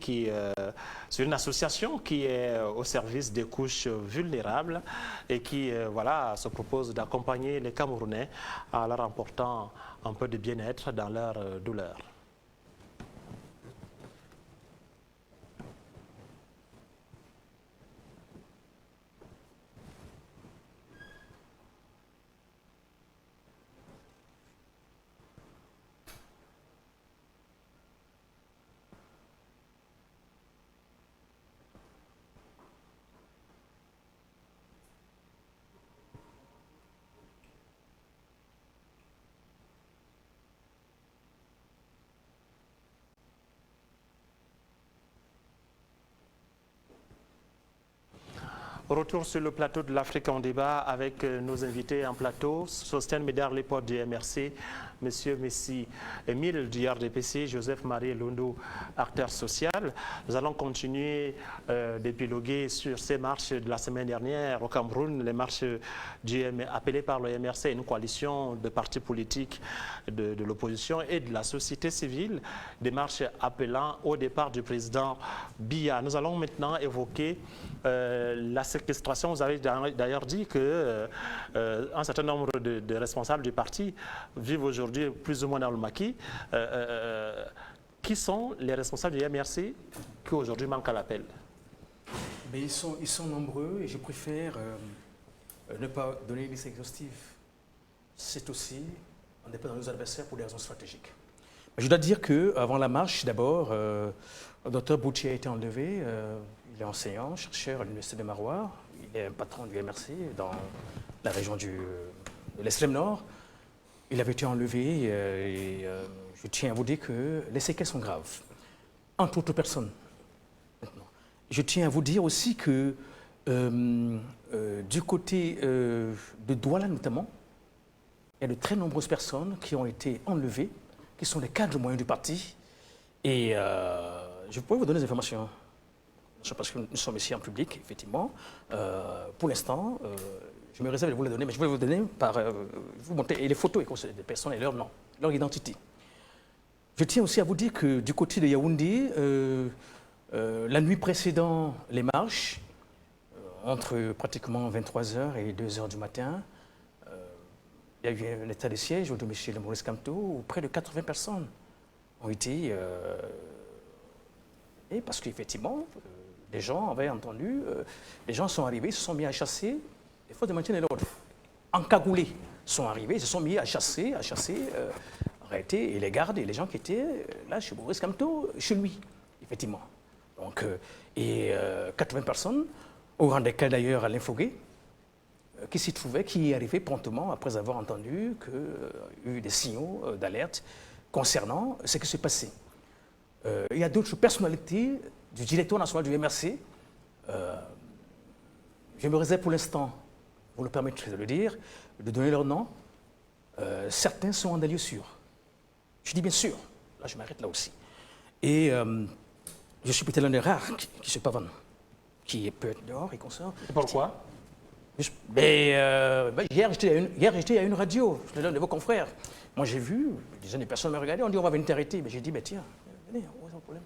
sur une association qui est au service des couches vulnérables et qui voilà, se propose d'accompagner les Camerounais en leur apportant un peu de bien-être dans leur douleur. Retour sur le plateau de l'Afrique en débat avec nos invités en plateau, Sosten Médard Leport du MRC, M. Messi Emile du RDPC, Joseph-Marie Elundu, acteur social. Nous allons continuer d'épiloguer sur ces marches de la semaine dernière au Cameroun, les marches appelées par le MRC, une coalition de partis politiques de l'opposition et de la société civile, des marches appelant au départ du président Biya. Nous allons maintenant évoquer la séquestration. Vous avez d'ailleurs dit que un certain nombre de responsables du parti vivent aujourd'hui plus ou moins dans le maquis. Qui sont les responsables du MRC qui aujourd'hui manquent à l'appel?
Ils sont nombreux et je préfère ne pas donner une liste exhaustive, c'est aussi, on n'est pas dans nos adversaires pour des raisons stratégiques. Je dois dire qu'avant la marche, d'abord, le Dr Bouchi a été enlevé. Il est enseignant, chercheur à l'Université de Maroua. Il est un patron du MRC dans la région de l'extrême nord. Il avait été enlevé et je tiens à vous dire que les séquelles sont graves, entre autres personnes. Maintenant. Je tiens à vous dire aussi que du côté de Douala notamment, il y a de très nombreuses personnes qui ont été enlevées, qui sont des cadres moyens du parti. Et je pourrais vous donner des informations, parce que nous sommes ici en public, effectivement. Pour l'instant, je me réserve de vous les donner, mais je vais vous donner par vous montrer les photos des personnes et leur nom, leur identité. Je tiens aussi à vous dire que du côté de Yaoundé, la nuit précédant les marches, entre pratiquement 23h et 2h du matin, il y a eu un état de siège au domicile de Maurice Kamto où près de 80 personnes ont été... et parce qu'effectivement, les gens avaient entendu, les gens sont arrivés, se sont mis à chasser, les forces de maintien de l'ordre, encagoulés, sont arrivés, se sont mis à chasser, arrêter, et les gardes et les gens qui étaient là chez Maurice Kamto, chez lui, effectivement. Donc, 80 personnes, au rang desquelles d'ailleurs Alain Foguet, qui s'y trouvait, qui est arrivé promptement après avoir entendu qu'il y a eu des signaux d'alerte concernant ce qui s'est passé. Il y a d'autres personnalités du directoire national du MRC. Je me réserve pour l'instant, vous le permettrez de le dire, de donner leur nom. Certains sont en des lieux sûrs. Je dis bien sûr, là je m'arrête là aussi. Et je suis peut-être l'un des rares qui se pavane, qui peut être dehors et qu'on sort.
Pourquoi?
Hier, j'étais à une radio, je l'ai de vos confrères. Moi, j'ai vu, des dizaines de personnes me regardaient, on dit on va venir t'arrêter. Mais j'ai dit, tiens, venez, on va problème.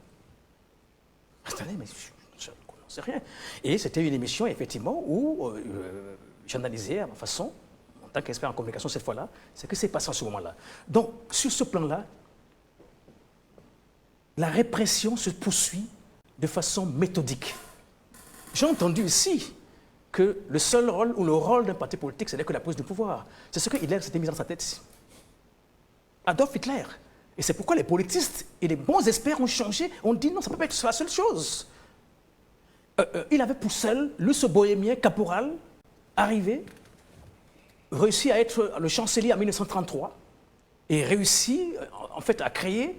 Attendez, mais je ne sais rien. Et c'était une émission, effectivement, où j'analysais à ma façon, en tant qu'expert en communication cette fois-là, ce qui s'est passé en ce moment-là. Donc, sur ce plan-là, la répression se poursuit de façon méthodique. J'ai entendu ici que le seul rôle ou le rôle d'un parti politique, ce n'est que la prise du pouvoir. C'est ce que Hitler s'était mis dans sa tête. Adolf Hitler. Et c'est pourquoi les politistes et les bons experts ont changé, ont dit non, ça ne peut pas être la seule chose. Il avait pour seul, ce bohémien caporal, arrivé, réussi à être le chancelier en 1933 et réussi en fait à créer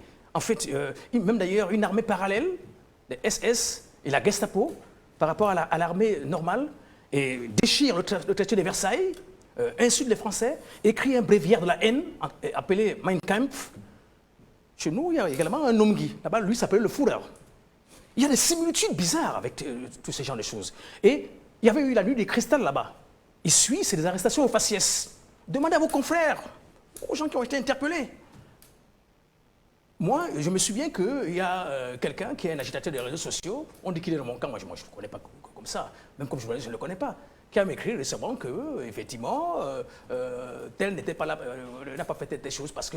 même d'ailleurs une armée parallèle, les SS et la Gestapo, par rapport à l'armée normale, et déchire le traité de Versailles, insulte les Français, écrit un bréviaire de la haine appelé Mein Kampf. Chez nous, il y a également un Nomgi. Là-bas, lui s'appelait le Führer. Il y a des similitudes bizarres avec tous ces genres de choses. Et il y avait eu la nuit des cristal là-bas. Ici, c'est des arrestations au faciès. Demandez à vos confrères, aux gens qui ont été interpellés. Moi, je me souviens qu'il y a quelqu'un qui est un agitateur des réseaux sociaux, on dit qu'il est dans mon camp, moi je ne le connais pas comme ça, même comme journaliste, je ne le connais pas, qui a écrit récemment que, effectivement, tel n'était pas là, n'a pas fait telle chose parce que...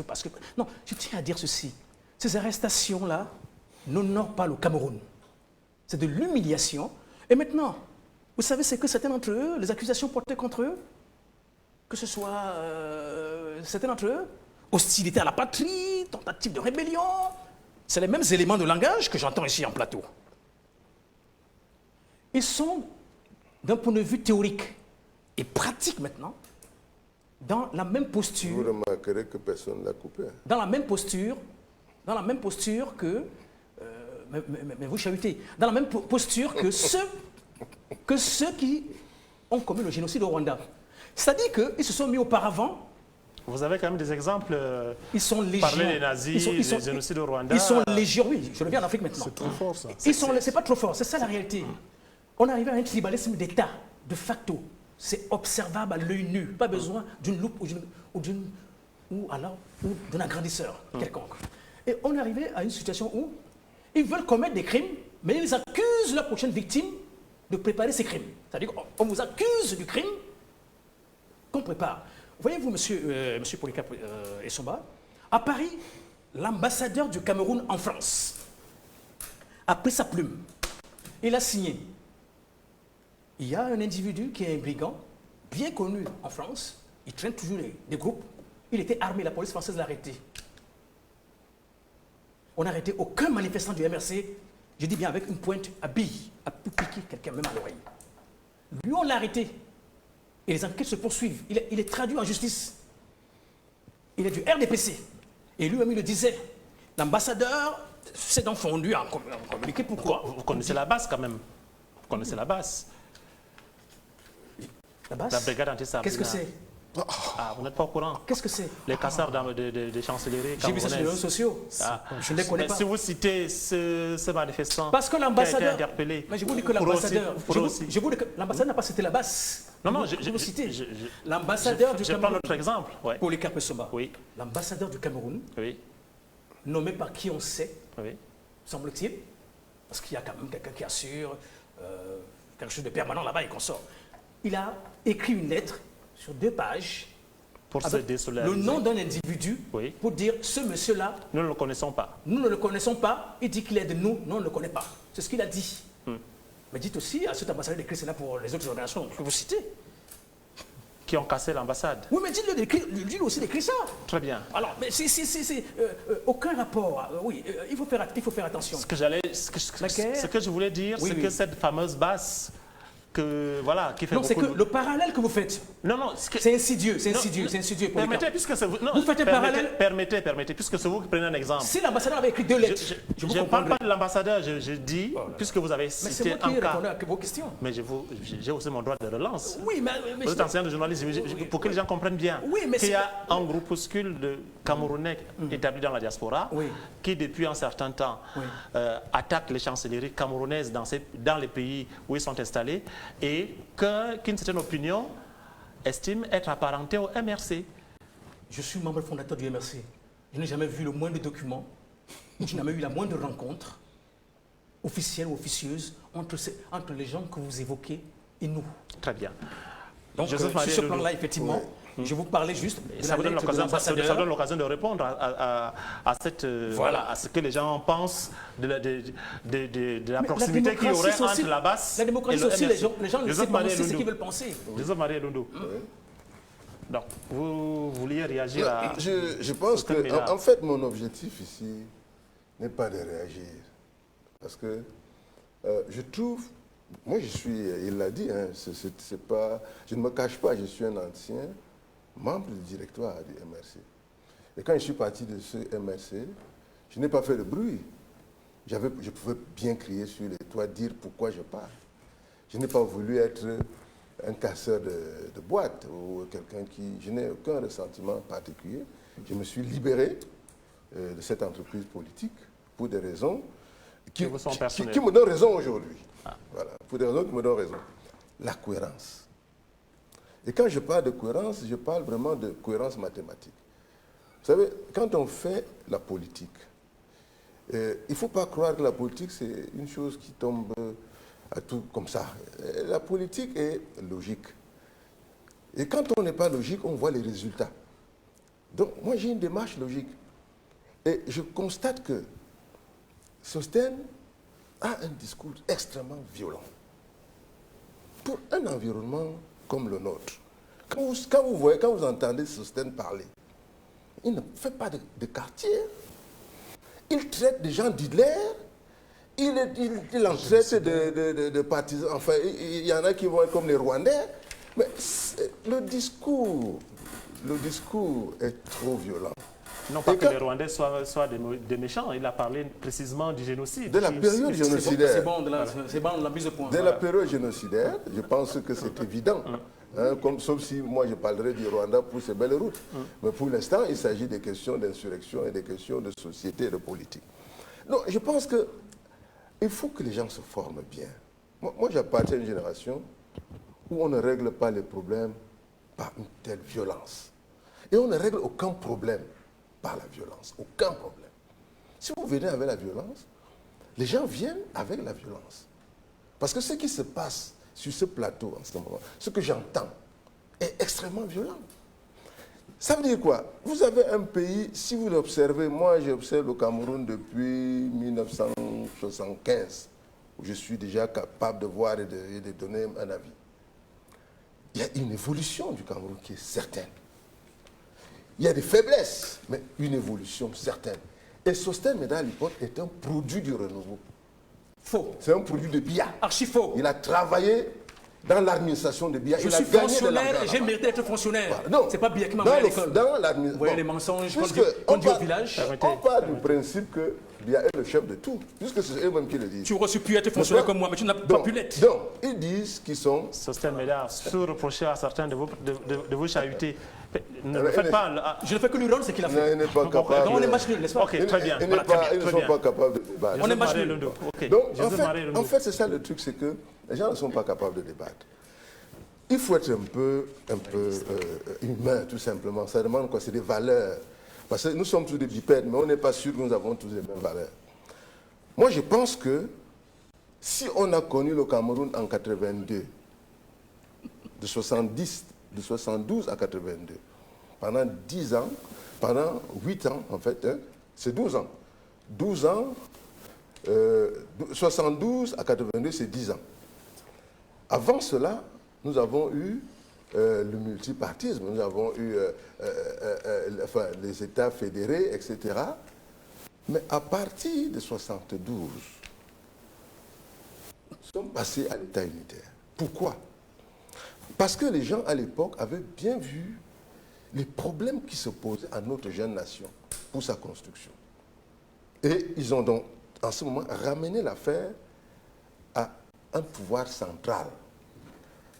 Non, je tiens à dire ceci, ces arrestations-là n'honorent pas le Cameroun. C'est de l'humiliation. Et maintenant, vous savez, c'est que certains d'entre eux, les accusations portées contre eux, que ce soit certains d'entre eux, hostilité à la patrie, tentative de rébellion, c'est les mêmes éléments de langage que j'entends ici en plateau. Ils sont, d'un point de vue théorique et pratique maintenant, dans la même posture...
Vous remarquerez que personne ne l'a coupé.
Dans la même posture que... mais vous chahutez. Dans la même posture que ceux qui ont commis le génocide au Rwanda. C'est-à-dire qu'ils se sont mis auparavant...
Vous avez quand même des exemples.
Ils sont légions.
Parler des nazis, des génocides au Rwanda.
Ils sont légions, oui. Je reviens en Afrique maintenant.
C'est trop fort, ça.
C'est pas trop fort, c'est ça la réalité. On arrive à un tribalisme d'État, de facto. C'est observable à l'œil nu. Pas besoin d'une loupe ou d'un agrandisseur quelconque. Et on est arrivé à une situation où ils veulent commettre des crimes, mais ils accusent la prochaine victime de préparer ces crimes. C'est-à-dire qu'on vous accuse du crime qu'on prépare. Voyez-vous, monsieur Polycarpe Essomba, à Paris, l'ambassadeur du Cameroun en France a pris sa plume. Il a signé. Il y a un individu qui est un brigand, bien connu en France, il traîne toujours des groupes. Il était armé, la police française l'a arrêté. On n'a arrêté aucun manifestant du MRC, je dis bien avec une pointe à bille, à piquer quelqu'un même à l'oreille. Lui, on l'a arrêté. Et les enquêtes se poursuivent. Il est traduit en justice. Il est du RDPC. Et lui-même, il le disait. L'ambassadeur s'est donc fondu en communiqué. Pourquoi?
Vous connaissez la base quand même. Vous connaissez la base.
La base?
La brigade anti-sabinat.
Qu'est-ce que c'est?
Ah, vous n'êtes pas au courant?
Qu'est-ce que c'est?
Les casseurs des chancelleries
J'ai vu ça sur les réseaux
camerounaises.
sociaux. Je ne les connais
Mais
pas.
si vous citez ce manifestant
Parce que
qui a été
l'ambassadeur...
interpellé,
Mais je vous dis que
pour
l'ambassadeur...
aussi-
Je vous dis que l'ambassadeur n'a pas cité la base.
Non, non,
je vous citez.
je-
L'ambassadeur du
je prends
Cameroun...
notre exemple. Ouais.
Polycarpe Somba.
Oui,
L'ambassadeur du Cameroun,
oui,
nommé par qui on sait,
oui.
semble-t-il, parce qu'il y a quand même quelqu'un qui assure quelque chose de permanent là-bas et qu'on sort. Il a écrit une lettre sur 2 pages
Pour se
avec
désolidariser.
le nom d'un individu
Oui.
pour dire ce monsieur-là,
Nous ne le connaissons pas.
nous ne le connaissons pas, il dit qu'il est de nous, nous on ne le connaît pas. C'est ce qu'il a dit. Mais dites aussi à cet ambassadeur d'écrire cela pour les autres organisations que vous citez.
Qui ont cassé l'ambassade.
Oui, mais dites-le aussi d'écrire ça.
Très bien.
Alors, mais c'est aucun rapport. Oui, il faut faire attention.
Ce
Laquelle?
que je voulais dire,
Oui,
c'est
oui.
que cette fameuse base qui fait
Non, c'est
beaucoup
que le parallèle que vous faites,
Non, non,
c'est insidieux, c'est
Non,
insidieux, c'est insidieux.
Permettez, puisque c'est vous. Non,
Vous faites un parallèle.
Permettez, puisque c'est vous qui prenez un exemple.
Si l'ambassadeur avait écrit 2 lettres, je vous
ne parle
comprendrai.
pas de l'ambassadeur, je dis, puisque vous avez
Mais c'est
cité
moi
un
qui
cas.
répondais à vos questions.
Mais j'ai aussi mon droit de relance.
Oui, mais
Vous êtes enseignant de journalisme, pour que les gens comprennent bien
Oui, mais
qu'il y
c'est-
a un groupuscule de Camerounais établis dans la diaspora
Oui.
qui, depuis un certain temps,
Oui.
attaquent les chancelleries camerounaises dans les pays où ils sont installés et qu'une certaine opinion estime être apparentée au MRC.
je suis membre fondateur du MRC. Je n'ai jamais vu le moindre document, je n'ai jamais eu la moindre rencontre officielle ou officieuse entre les gens que vous évoquez et nous.
Très bien.
Donc,
Joseph
sur
Marie
ce
Loulou.
plan-là, effectivement, je vous parlais juste
Et
de
ça
la
vous donne
lettre de
l'occasion, ça
l'ambassadeur.
donne l'occasion de répondre à cette,
Voilà.
à ce que les gens pensent de la
Mais
proximité qu'il y aurait
démocratie,
entre la BAS
la démocratie
et le
aussi,
MRC.
les gens ne
Joseph
savent pas
Marie
ce
Loulou.
qu'ils veulent penser.
Joseph Marie Loulou. Donc, vous vouliez réagir à...
Je pense
Sultan Mela.
que, en fait, mon objectif ici n'est pas de réagir. Parce que je trouve, moi je suis, il l'a dit, hein, c'est pas, je ne me cache pas, je suis un ancien membre du directoire du MRC. Et quand je suis parti de ce MRC, je n'ai pas fait de bruit. Je pouvais bien crier sur les toits, dire pourquoi je pars. Je n'ai pas voulu être un casseur de boîte ou quelqu'un qui... Je n'ai aucun ressentiment particulier. Je me suis libéré de cette entreprise politique pour des raisons qui
vous sont personnelles.
qui me donnent raison aujourd'hui. Voilà, pour des raisons qui me donnent raison. La cohérence. Et quand je parle de cohérence, je parle vraiment de cohérence mathématique. Vous savez, quand on fait la politique, il ne faut pas croire que la politique, c'est une chose qui tombe à tout comme ça. La politique est logique. Et quand on n'est pas logique, on voit les résultats. Donc, moi, j'ai une démarche logique. Et je constate que Sostène a un discours extrêmement violent. Pour un environnement comme le nôtre, quand vous entendez Sostène parler, il ne fait pas de quartier. Il traite des gens d'Hitler. Il en traite de partisans. Enfin, il y en a qui vont être comme les Rwandais. Mais le discours est trop violent.
Non pas que les Rwandais soient des méchants, il a parlé précisément du génocide.
De la période génocidaire.
C'est bon, de la mise au point.
Dès la période génocidaire, je pense que c'est évident. Hein, sauf si moi je parlerai du Rwanda pour ses belles routes. Mais pour l'instant, il s'agit des questions d'insurrection et des questions de société et de politique. Non, je pense qu'il faut que les gens se forment bien. Moi j'appartiens à une génération où on ne règle pas les problèmes par une telle violence. Et on ne règle aucun problème par la violence. Aucun problème. Si vous venez avec la violence, les gens viennent avec la violence. Parce que ce qui se passe sur ce plateau en ce moment, ce que j'entends est extrêmement violent. Ça veut dire quoi? Vous avez un pays, si vous l'observez, moi j'observe le Cameroun depuis 1975, où je suis déjà capable de voir et de donner un avis. il y a une évolution du Cameroun qui est certaine. Il y a des faiblesses, mais une évolution certaine. Et Sostène Médard Lipot est un produit du renouveau.
Faux.
C'est un produit de Biya.
Archi faux.
Il a travaillé dans l'administration de Biya.
Je
il a
suis
gagné de
fonctionnaire
l'argent
et j'ai
là-bas.
mérité d'être fonctionnaire.
Voilà. Non.
C'est pas bien qui m'a envoyé à l'école. Vous voyez
Bon.
les mensonges
Puisque
qu'on dit au village.
On part du principe que Biya est le chef de tout, puisque c'est eux-mêmes qui le disent.
Tu aurais pu être fonctionnaire comme moi, mais tu n'as pas pu l'être.
Donc, ils disent qu'ils sont...
Sostène Médard, sous reprocher à certains de vous chahuter. Ne
Alors,
faites pas...
Je ne fais que lui rendre ce qu'il a fait.
Il n'est pas capable...
Donc on est match nul, n'est-ce pas?
Ok, très bien.
Ils
Voilà, très bien,
ne
très
sont
bien.
pas capables de débattre.
On est match
Marie
nul.
Londo. Ok.
Donc,
Joseph Marie Londo.
en fait, c'est ça le truc, c'est que les gens ne sont pas capables de débattre. Il faut être un peu humain, tout simplement. Ça demande quoi? C'est des valeurs. Parce que nous sommes tous des bipèdes, mais on n'est pas sûr que nous avons tous les mêmes valeurs. Moi, je pense que si on a connu le Cameroun en 82, de 72 à 82, pendant 10 ans, pendant 8 ans, en fait, hein, c'est 12 ans. 12 ans, 72 à 82, c'est 10 ans. Avant cela, nous avons eu le multipartisme, nous avons eu les États fédérés, etc. Mais à partir de 72, nous sommes passés à l'État unitaire. Pourquoi? Parce que les gens à l'époque avaient bien vu les problèmes qui se posaient à notre jeune nation pour sa construction. Et ils ont donc, en ce moment, ramené l'affaire à un pouvoir central.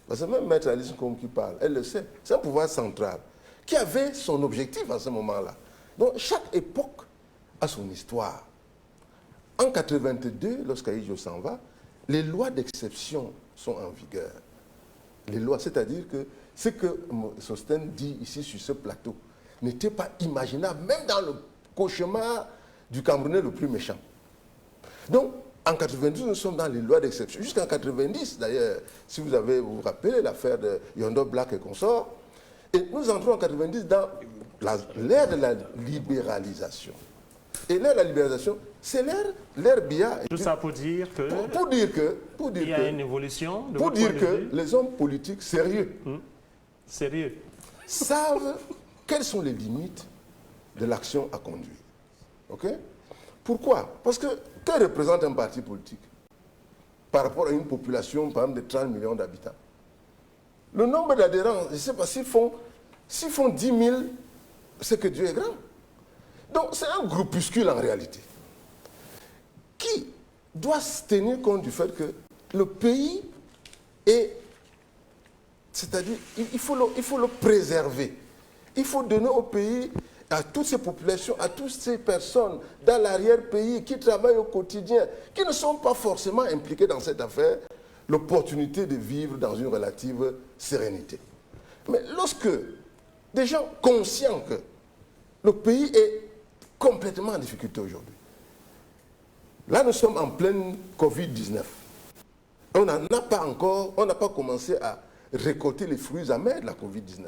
Parce que même Maître Alice Nkomo qui parle, elle le sait, c'est un pouvoir central qui avait son objectif à ce moment-là. Donc chaque époque a son histoire. En 82, lorsqu'Aïdjo s'en va, les lois d'exception sont en vigueur. Les lois, c'est-à-dire que ce que Sostène dit ici sur ce plateau n'était pas imaginable, même dans le cauchemar du Camerounais le plus méchant. Donc, en 92, nous sommes dans les lois d'exception. Jusqu'en 90, d'ailleurs, si vous vous rappelez l'affaire de Yondo Black et consorts, et nous entrons en 90 dans l'ère de la libéralisation. Et l'ère de la libéralisation, c'est l'ère Biya.
Tout ça pour dire que...
Il
y a une évolution.
Pour dire que les hommes politiques sérieux,
sérieux,
savent quelles sont les limites de l'action à conduire. OK? Pourquoi? Parce que représente un parti politique par rapport à une population, par exemple, de 30 millions d'habitants? Le nombre d'adhérents, je ne sais pas, s'ils font 10 000, c'est que Dieu est grand. Donc, c'est un groupuscule en réalité qui doit se tenir compte du fait que le pays est... C'est-à-dire, il faut le préserver. Il faut donner au pays, à toutes ces populations, à toutes ces personnes dans l'arrière-pays qui travaillent au quotidien, qui ne sont pas forcément impliquées dans cette affaire, l'opportunité de vivre dans une relative sérénité. Mais lorsque des gens conscients que le pays est complètement en difficulté aujourd'hui, là nous sommes en pleine Covid-19. On n'a pas commencé à récolter les fruits amers de la Covid-19.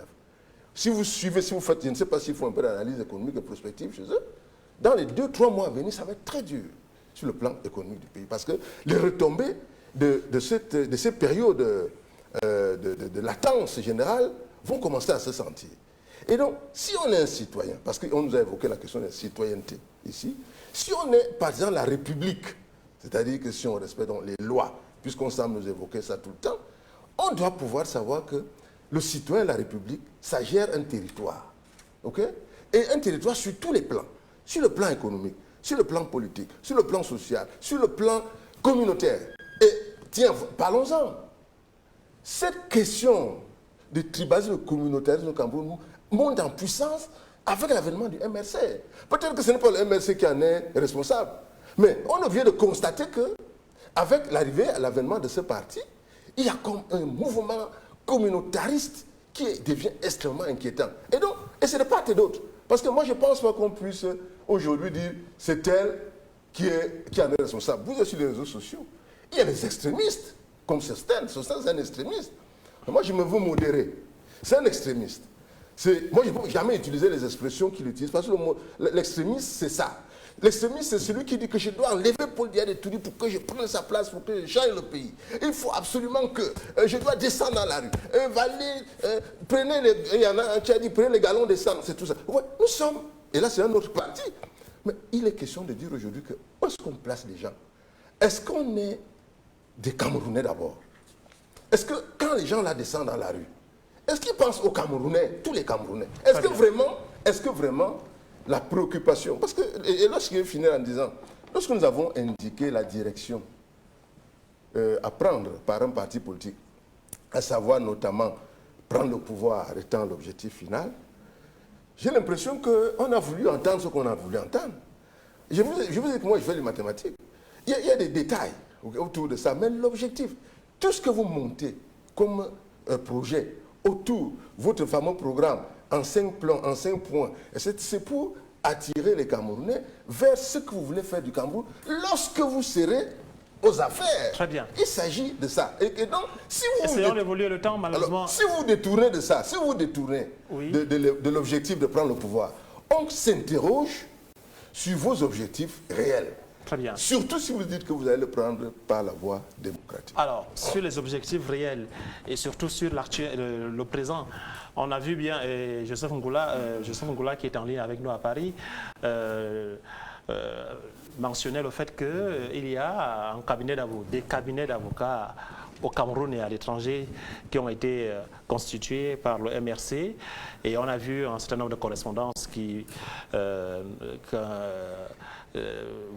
Si vous suivez, si vous faites, je ne sais pas s'il faut un peu d'analyse économique et prospective chez eux, dans les 2-3 mois à venir, ça va être très dur sur le plan économique du pays. Parce que les retombées de ces périodes de latence générale vont commencer à se sentir. Et donc, si on est un citoyen, parce qu'on nous a évoqué la question de la citoyenneté ici, si on est, par exemple, la République, c'est-à-dire que si on respecte donc les lois, puisqu'on semble nous évoquer ça tout le temps, on doit pouvoir savoir que le citoyen de la République, ça gère un territoire. OK? Et un territoire sur tous les plans. Sur le plan économique, sur le plan politique, sur le plan social, sur le plan communautaire. Et tiens, parlons-en. Cette question de tribalisme communautarisme au Cameroun monte en puissance avec l'avènement du MRC. Peut-être que ce n'est pas le MRC qui en est responsable. Mais on vient de constater que, avec l'arrivée à l'avènement de ce parti, il y a comme un mouvement communautariste qui devient extrêmement inquiétant. Et c'est de part et d'autre. Parce que moi, je ne pense pas qu'on puisse aujourd'hui dire c'est elle qui en est responsable. Vous êtes sur les réseaux sociaux. Il y a des extrémistes, comme Sostène. Sostène, c'est un extrémiste. Mais moi, je me veux modérer. C'est un extrémiste. Moi, je ne peux jamais utiliser les expressions qu'il utilise, parce que l'extrémiste, c'est ça. L'extrémiste, c'est celui qui dit que je dois enlever Paul Biya de Touri pour que je prenne sa place, pour que je change le pays. Il faut absolument que je dois descendre dans la rue. Prenez les, il y en a un qui a dit prenez les galons, descendre, c'est tout ça. Ouais, nous sommes, et là c'est un autre parti. Mais il est question de dire aujourd'hui que où est-ce qu'on place les gens? Est-ce qu'on est des Camerounais d'abord? Est-ce que quand les gens là descendent dans la rue, est-ce qu'ils pensent aux Camerounais, tous les Camerounais? Est-ce que vraiment la préoccupation, parce que, et là je vais finir en disant, lorsque nous avons indiqué la direction à prendre par un parti politique, à savoir notamment prendre le pouvoir étant l'objectif final, j'ai l'impression qu'on a voulu entendre ce qu'on a voulu entendre. Je vous dis que moi je fais des mathématiques. Il y a des détails autour de ça, mais l'objectif, tout ce que vous montez comme projet autour de votre fameux programme, en 5 plans, en 5 points, c'est pour attirer les Camerounais vers ce que vous voulez faire du Cameroun lorsque vous serez aux affaires.
Très bien.
Il s'agit de ça. Et donc, si vous...
Essayons d'évoluer le temps, malheureusement.
Alors, si vous détournez de ça, si vous détournez
oui.
de l'objectif de prendre le pouvoir, on s'interroge sur vos objectifs réels.
Très bien.
Surtout si vous dites que vous allez le prendre par la voie démocratique.
Alors, sur les objectifs réels et surtout sur le présent, on a vu bien Joseph Ngoula qui est en ligne avec nous à Paris, mentionnait le fait qu'il y a des cabinets d'avocats au Cameroun et à l'étranger qui ont été constitués par le MRC, et on a vu un certain nombre de correspondances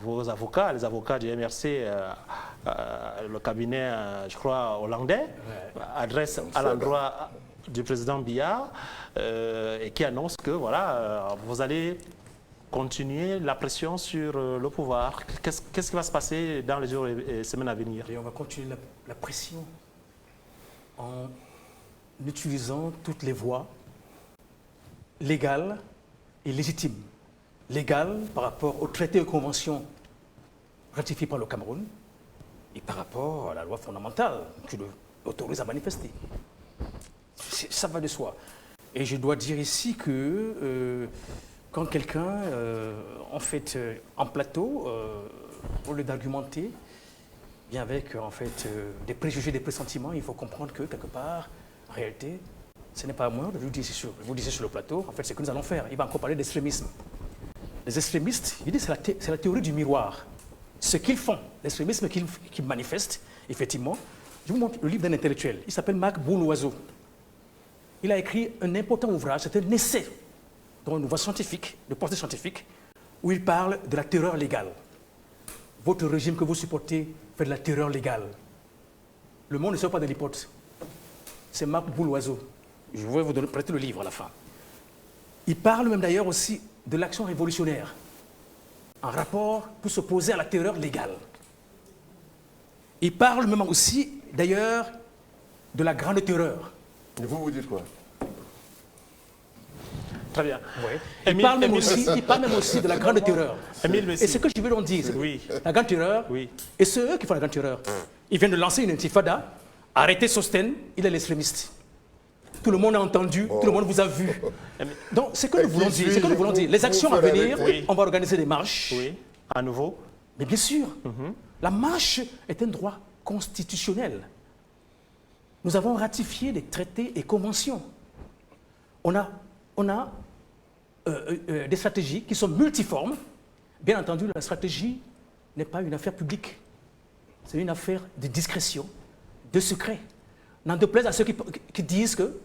vos avocats, les avocats du MRC, le cabinet, je crois, hollandais, adresse à l'endroit du président Biya et qui annonce que voilà, vous allez continuer la pression sur le pouvoir. Qu'est-ce qui va se passer dans les jours et semaines à venir?
Et on va continuer la pression en utilisant toutes les voies légales et légitimes. Légales par rapport aux traités et conventions ratifiés par le Cameroun et par rapport à la loi fondamentale qui l'autorise à manifester. Ça va de soi. Et je dois dire ici que quand quelqu'un, en fait, en plateau, au lieu d'argumenter, bien avec en fait, des préjugés, des pressentiments, il faut comprendre que quelque part, en réalité, ce n'est pas à moi de vous dire sur le plateau, en fait, c'est ce que nous allons faire. Il va encore parler d'extrémisme. Les extrémistes, il dit c'est la théorie du miroir. Ce qu'ils font, l'extrémisme qu'ils manifestent, effectivement, je vous montre le livre d'un intellectuel, il s'appelle Marc Bouloiseau. Il a écrit un important ouvrage, c'est un essai dans une voie scientifique, de portée scientifique, où il parle de la terreur légale. Votre régime que vous supportez fait de la terreur légale. Le monde ne sort pas de l'hypothèse. C'est Marc Bouloiseau. Je vais vous prêter le livre à la fin. Il parle même d'ailleurs aussi de l'action révolutionnaire, en rapport pour s'opposer à la terreur légale. Il parle même aussi, d'ailleurs, de la grande terreur.
Et vous dites quoi?
Très bien.
Ouais. Il parle même aussi de la grande terreur. Et ce que je veux donc dire, c'est
oui.
La grande terreur, et c'est eux qui font la grande terreur. Ils viennent de lancer une intifada, arrêtez Sostène, il est l'extrémiste. Tout le monde a entendu, tout le monde vous a vu. Donc, c'est ce que nous voulons dire, les actions à venir, on va organiser des marches.
Oui, à nouveau.
Mais bien sûr, la marche est un droit constitutionnel. Nous avons ratifié des traités et conventions. On a des stratégies qui sont multiformes. Bien entendu, la stratégie n'est pas une affaire publique. C'est une affaire de discrétion, de secret. N'en déplaise à ceux qui disent qu'eux,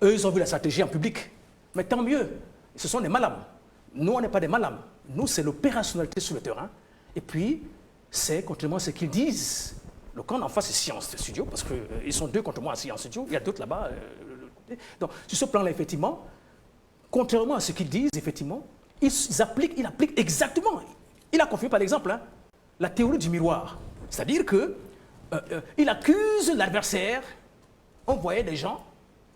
ils ont vu la stratégie en public. Mais tant mieux, ce sont des malades. Nous, on n'est pas des malades. Nous, c'est l'opérationnalité sur le terrain. Et puis, c'est contrairement à ce qu'ils disent. Le camp en face, c'est Science Studio, parce qu'ils sont deux contre moi à Science Studio. Il y a d'autres là-bas. Donc, sur ce plan-là, effectivement, contrairement à ce qu'ils disent, effectivement, il applique exactement. Il a confirmé, par exemple, la théorie du miroir. C'est-à-dire qu'il accuse l'adversaire, envoyer des gens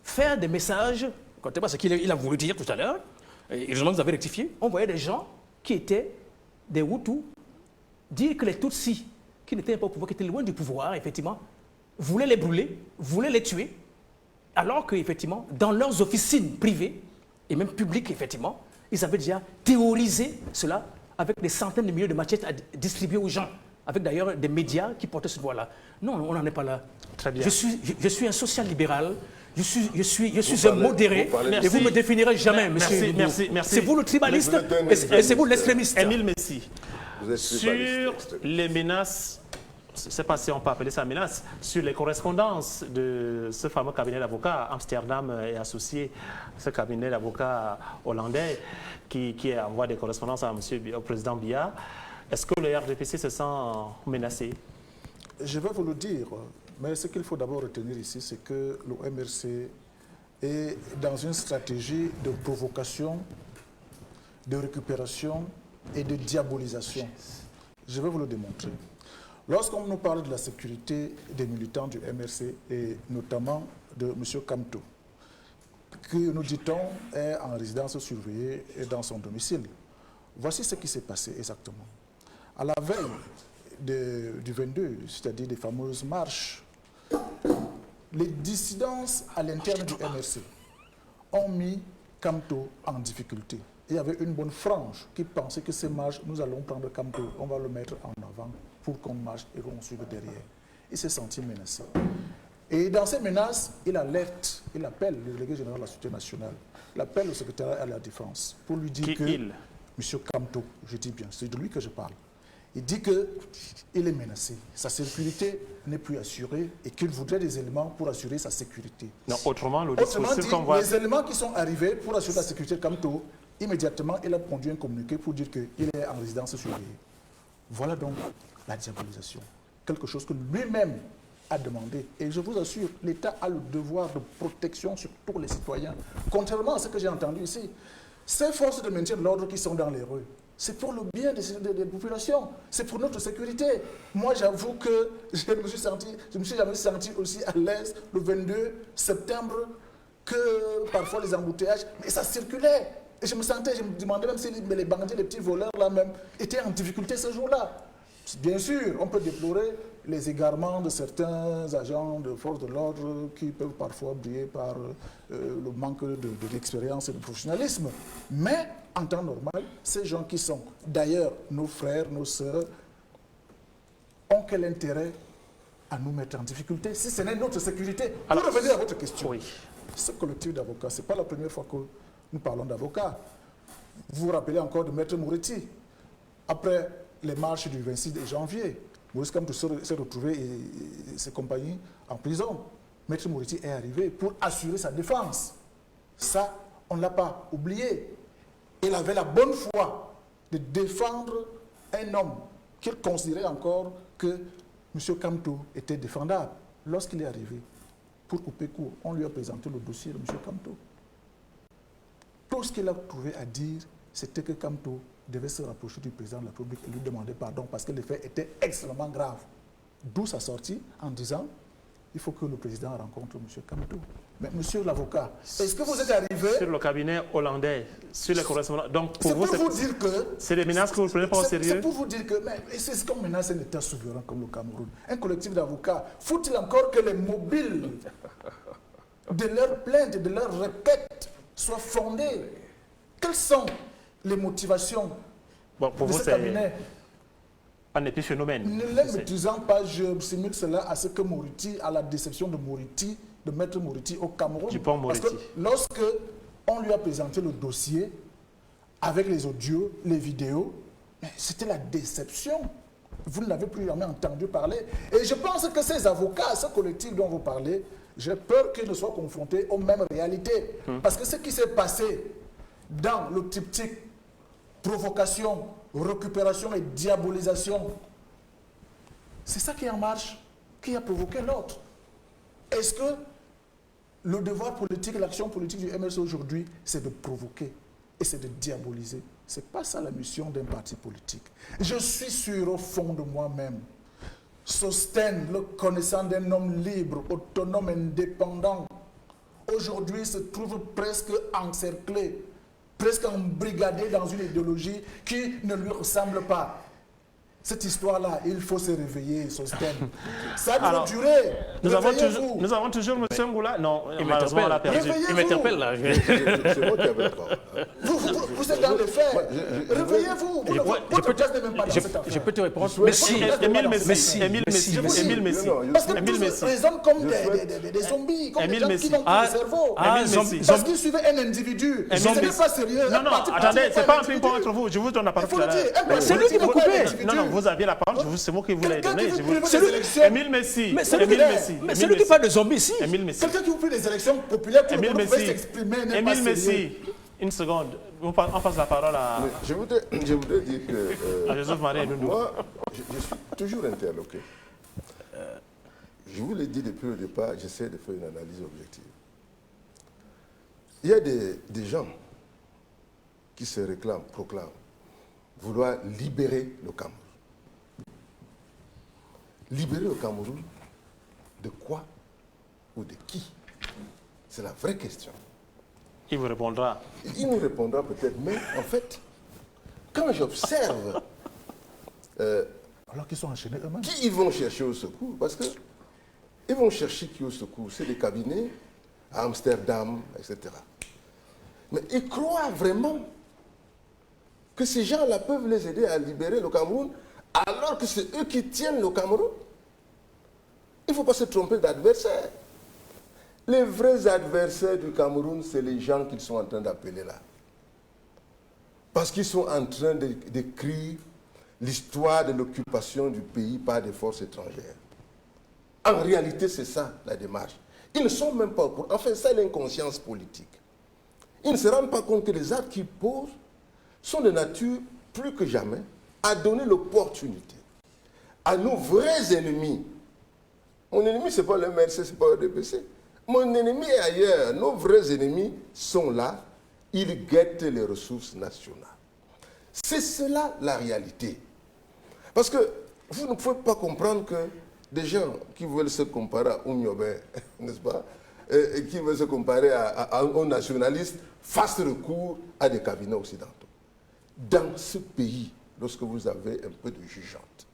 faire des messages, contrairement à ce qu'il a voulu dire tout à l'heure, et heureusement que vous avez rectifié, envoyer des gens qui étaient des Hutus, dire que les Tutsis, qui n'étaient pas au pouvoir, qui étaient loin du pouvoir, effectivement, voulaient les brûler, voulaient les tuer, alors qu'effectivement, dans leurs officines privées, et même publiques, effectivement, ils avaient déjà théorisé cela avec des centaines de milliers de machettes à distribuer aux gens, avec d'ailleurs des médias qui portaient cette voix-là. Non, on n'en est pas là.
Très bien.
Je suis un social-libéral, je suis un modéré, et vous ne me définirez jamais, monsieur.
Merci.
C'est vous le tribaliste et c'est vous l'extrémiste.
Émile Messi,
Vous êtes
sur
tribaliste.
les menaces, je ne sais pas si on peut appeler ça menace, sur les correspondances de ce fameux cabinet d'avocats, Amsterdam et associé, ce cabinet d'avocats hollandais qui envoie des correspondances au président Biya, est-ce que le RDPC se sent menacé?
Je vais vous le dire, mais ce qu'il faut d'abord retenir ici, c'est que le MRC est dans une stratégie de provocation, de récupération et de diabolisation. Je vais vous le démontrer. Lorsqu'on nous parle de la sécurité des militants du MRC et notamment de M. Kamto, qui, nous dit-on, est en résidence surveillée dans son domicile, voici ce qui s'est passé exactement. À la veille du 22, c'est-à-dire des fameuses marches, les dissidences à l'interne du MRC ont mis Kamto en difficulté. Il y avait une bonne frange qui pensait que ces marches, nous allons prendre Kamto, on va le mettre en avant pour qu'on marche et qu'on suive derrière. Il s'est senti menacé. Et dans ces menaces, il alerte, il appelle le délégué général de la Sûreté nationale, il appelle le secrétaire à la Défense pour lui dire M. Kamto, je dis bien, c'est de lui que je parle, il dit qu'il est menacé, sa sécurité n'est plus assurée et qu'il voudrait des éléments pour assurer sa sécurité.
Non, autrement dit,
les éléments qui sont arrivés pour assurer la sécurité de Kamto, immédiatement, il a produit un communiqué pour dire qu'il est en résidence surveillée. Voilà donc la diabolisation. Quelque chose que lui-même a demandé. Et je vous assure, l'État a le devoir de protection sur tous les citoyens. Contrairement à ce que j'ai entendu ici, ces forces de maintien de l'ordre qui sont dans les rues, c'est pour le bien des populations, c'est pour notre sécurité. Moi, j'avoue que je me suis jamais senti aussi à l'aise le 22 septembre que parfois les embouteillages, mais ça circulait. Et je me demandais même si les bandits, les petits voleurs là même, étaient en difficulté ce jour-là. Bien sûr, on peut déplorer les égarements de certains agents de force de l'ordre qui peuvent parfois briller par le manque d'expérience et de professionnalisme. Mais en temps normal, ces gens qui sont d'ailleurs nos frères, nos sœurs, ont quel intérêt à nous mettre en difficulté si ce n'est notre sécurité? Pour revenir à votre question, oui. Ce collectif d'avocats, ce n'est pas la première fois que nous parlons d'avocats. Vous vous rappelez encore de Maître Moretti. Après les marches du 26 janvier, Maurice Kamto s'est retrouvé et ses compagnies en prison. Maître Moretti est arrivé pour assurer sa défense. Ça, on ne l'a pas oublié. Il avait la bonne foi de défendre un homme qu'il considérait encore que M. Kamto était défendable. Lorsqu'il est arrivé, pour couper court, on lui a présenté le dossier de M. Kamto. Tout ce qu'il a trouvé à dire, c'était que Kamto devait se rapprocher du président de la République et lui demander pardon parce que les faits étaient extrêmement graves. D'où sa sortie en disant il faut que le président rencontre M. Kamto. Mais monsieur l'avocat, est-ce que vous êtes arrivé...
Sur le cabinet hollandais, sur les correspondants... Donc pour vous
dire que...
C'est des menaces que vous ne prenez pas au sérieux?
C'est pour vous dire que... C'est ce qu'on menace un État souverain comme le Cameroun. Un collectif d'avocats. Faut-il encore que les mobiles de leurs plaintes, de leurs requêtes soient fondées? Quelles sont les motivations
pour
de
vous,
ce cabinet?
Un épiphénomène.
Ne les maîtrisant pas, je simule cela à ce que Moretti, à la déception de Moretti, de Maître Moretti au Cameroun. Parce que lorsque on lui a présenté le dossier avec les audios, les vidéos, c'était la déception. Vous ne l'avez plus jamais entendu parler. Et je pense que ces avocats, ce collectif dont vous parlez, j'ai peur qu'ils ne soient confrontés aux mêmes réalités. Parce que ce qui s'est passé dans le triptyque provocation, récupération et diabolisation, c'est ça qui est en marche, qui a provoqué l'autre. Est-ce que le devoir politique, l'action politique du MRC aujourd'hui, c'est de provoquer et c'est de diaboliser? Ce n'est pas ça la mission d'un parti politique. Je suis sûr au fond de moi-même, Sostène, le connaissant d'un homme libre, autonome, indépendant, aujourd'hui se trouve presque encerclé, presque embrigadé dans une idéologie qui ne lui ressemble pas. Cette histoire-là, il faut se réveiller, Sostène. Ça doit durer.
Nous avons toujours M. Ngoula. Non, malheureusement, on l'a perdu.
Il m'interpelle là.
Vous Vous êtes dans le fait. Réveillez-vous. Votre place n'est même pas dans cette affaire.
Je peux te répondre.
Émile Messi.
Parce que tous raisonnent comme des zombies, comme des gens qui n'ont plus de cerveau. Parce qu'ils suivaient un individu. Ce n'est pas sérieux.
Non, attendez, c'est pas un ping-pong entre vous. Je vous donne la parole.
C'est lui qui m'a coupé.
Non, vous aviez la parole. C'est moi qui vous l'ai donné.
Émile
Messi.
Mais c'est lui qui parle de zombies ici.
Quelqu'un qui vous fait des élections populaires pour pouvez s'exprimer.
Émile Messi, une seconde. On passe la parole à...
Je voudrais dire que...
à Joseph-Marie Ndoundou.
Moi, je suis toujours interloqué. Je vous l'ai dit depuis le départ, j'essaie de faire une analyse objective. Il y a des gens qui se proclament vouloir libérer le Cameroun. Libérer le Cameroun de quoi ou de qui? C'est la vraie question.
Il vous répondra.
Il nous répondra peut-être, mais en fait, quand j'observe
Alors qu'ils sont enchaînés eux-mêmes.
qui ils vont chercher au secours, parce que ils vont chercher qui au secours? C'est des cabinets à Amsterdam, etc. Mais ils croient vraiment que ces gens-là peuvent les aider à libérer le Cameroun alors que c'est eux qui tiennent le Cameroun? Il ne faut pas se tromper d'adversaire. Les vrais adversaires du Cameroun, c'est les gens qu'ils sont en train d'appeler là. Parce qu'ils sont en train d'écrire l'histoire de l'occupation du pays par des forces étrangères. En réalité, c'est ça la démarche. Ils ne sont même pas au courant. Enfin, c'est l'inconscience politique. Ils ne se rendent pas compte que les actes qu'ils posent sont de nature, plus que jamais, à donner l'opportunité à nos vrais ennemis. Mon ennemi, ce n'est pas le MRC, ce n'est pas le DPC. Mon ennemi est ailleurs. Nos vrais ennemis sont là. Ils guettent les ressources nationales. C'est cela la réalité. Parce que vous ne pouvez pas comprendre que des gens qui veulent se comparer à Oumyobé, n'est-ce pas, et qui veulent se comparer aux nationalistes, fassent recours à des cabinets occidentaux. Dans ce pays, lorsque vous avez un peu de jugeante,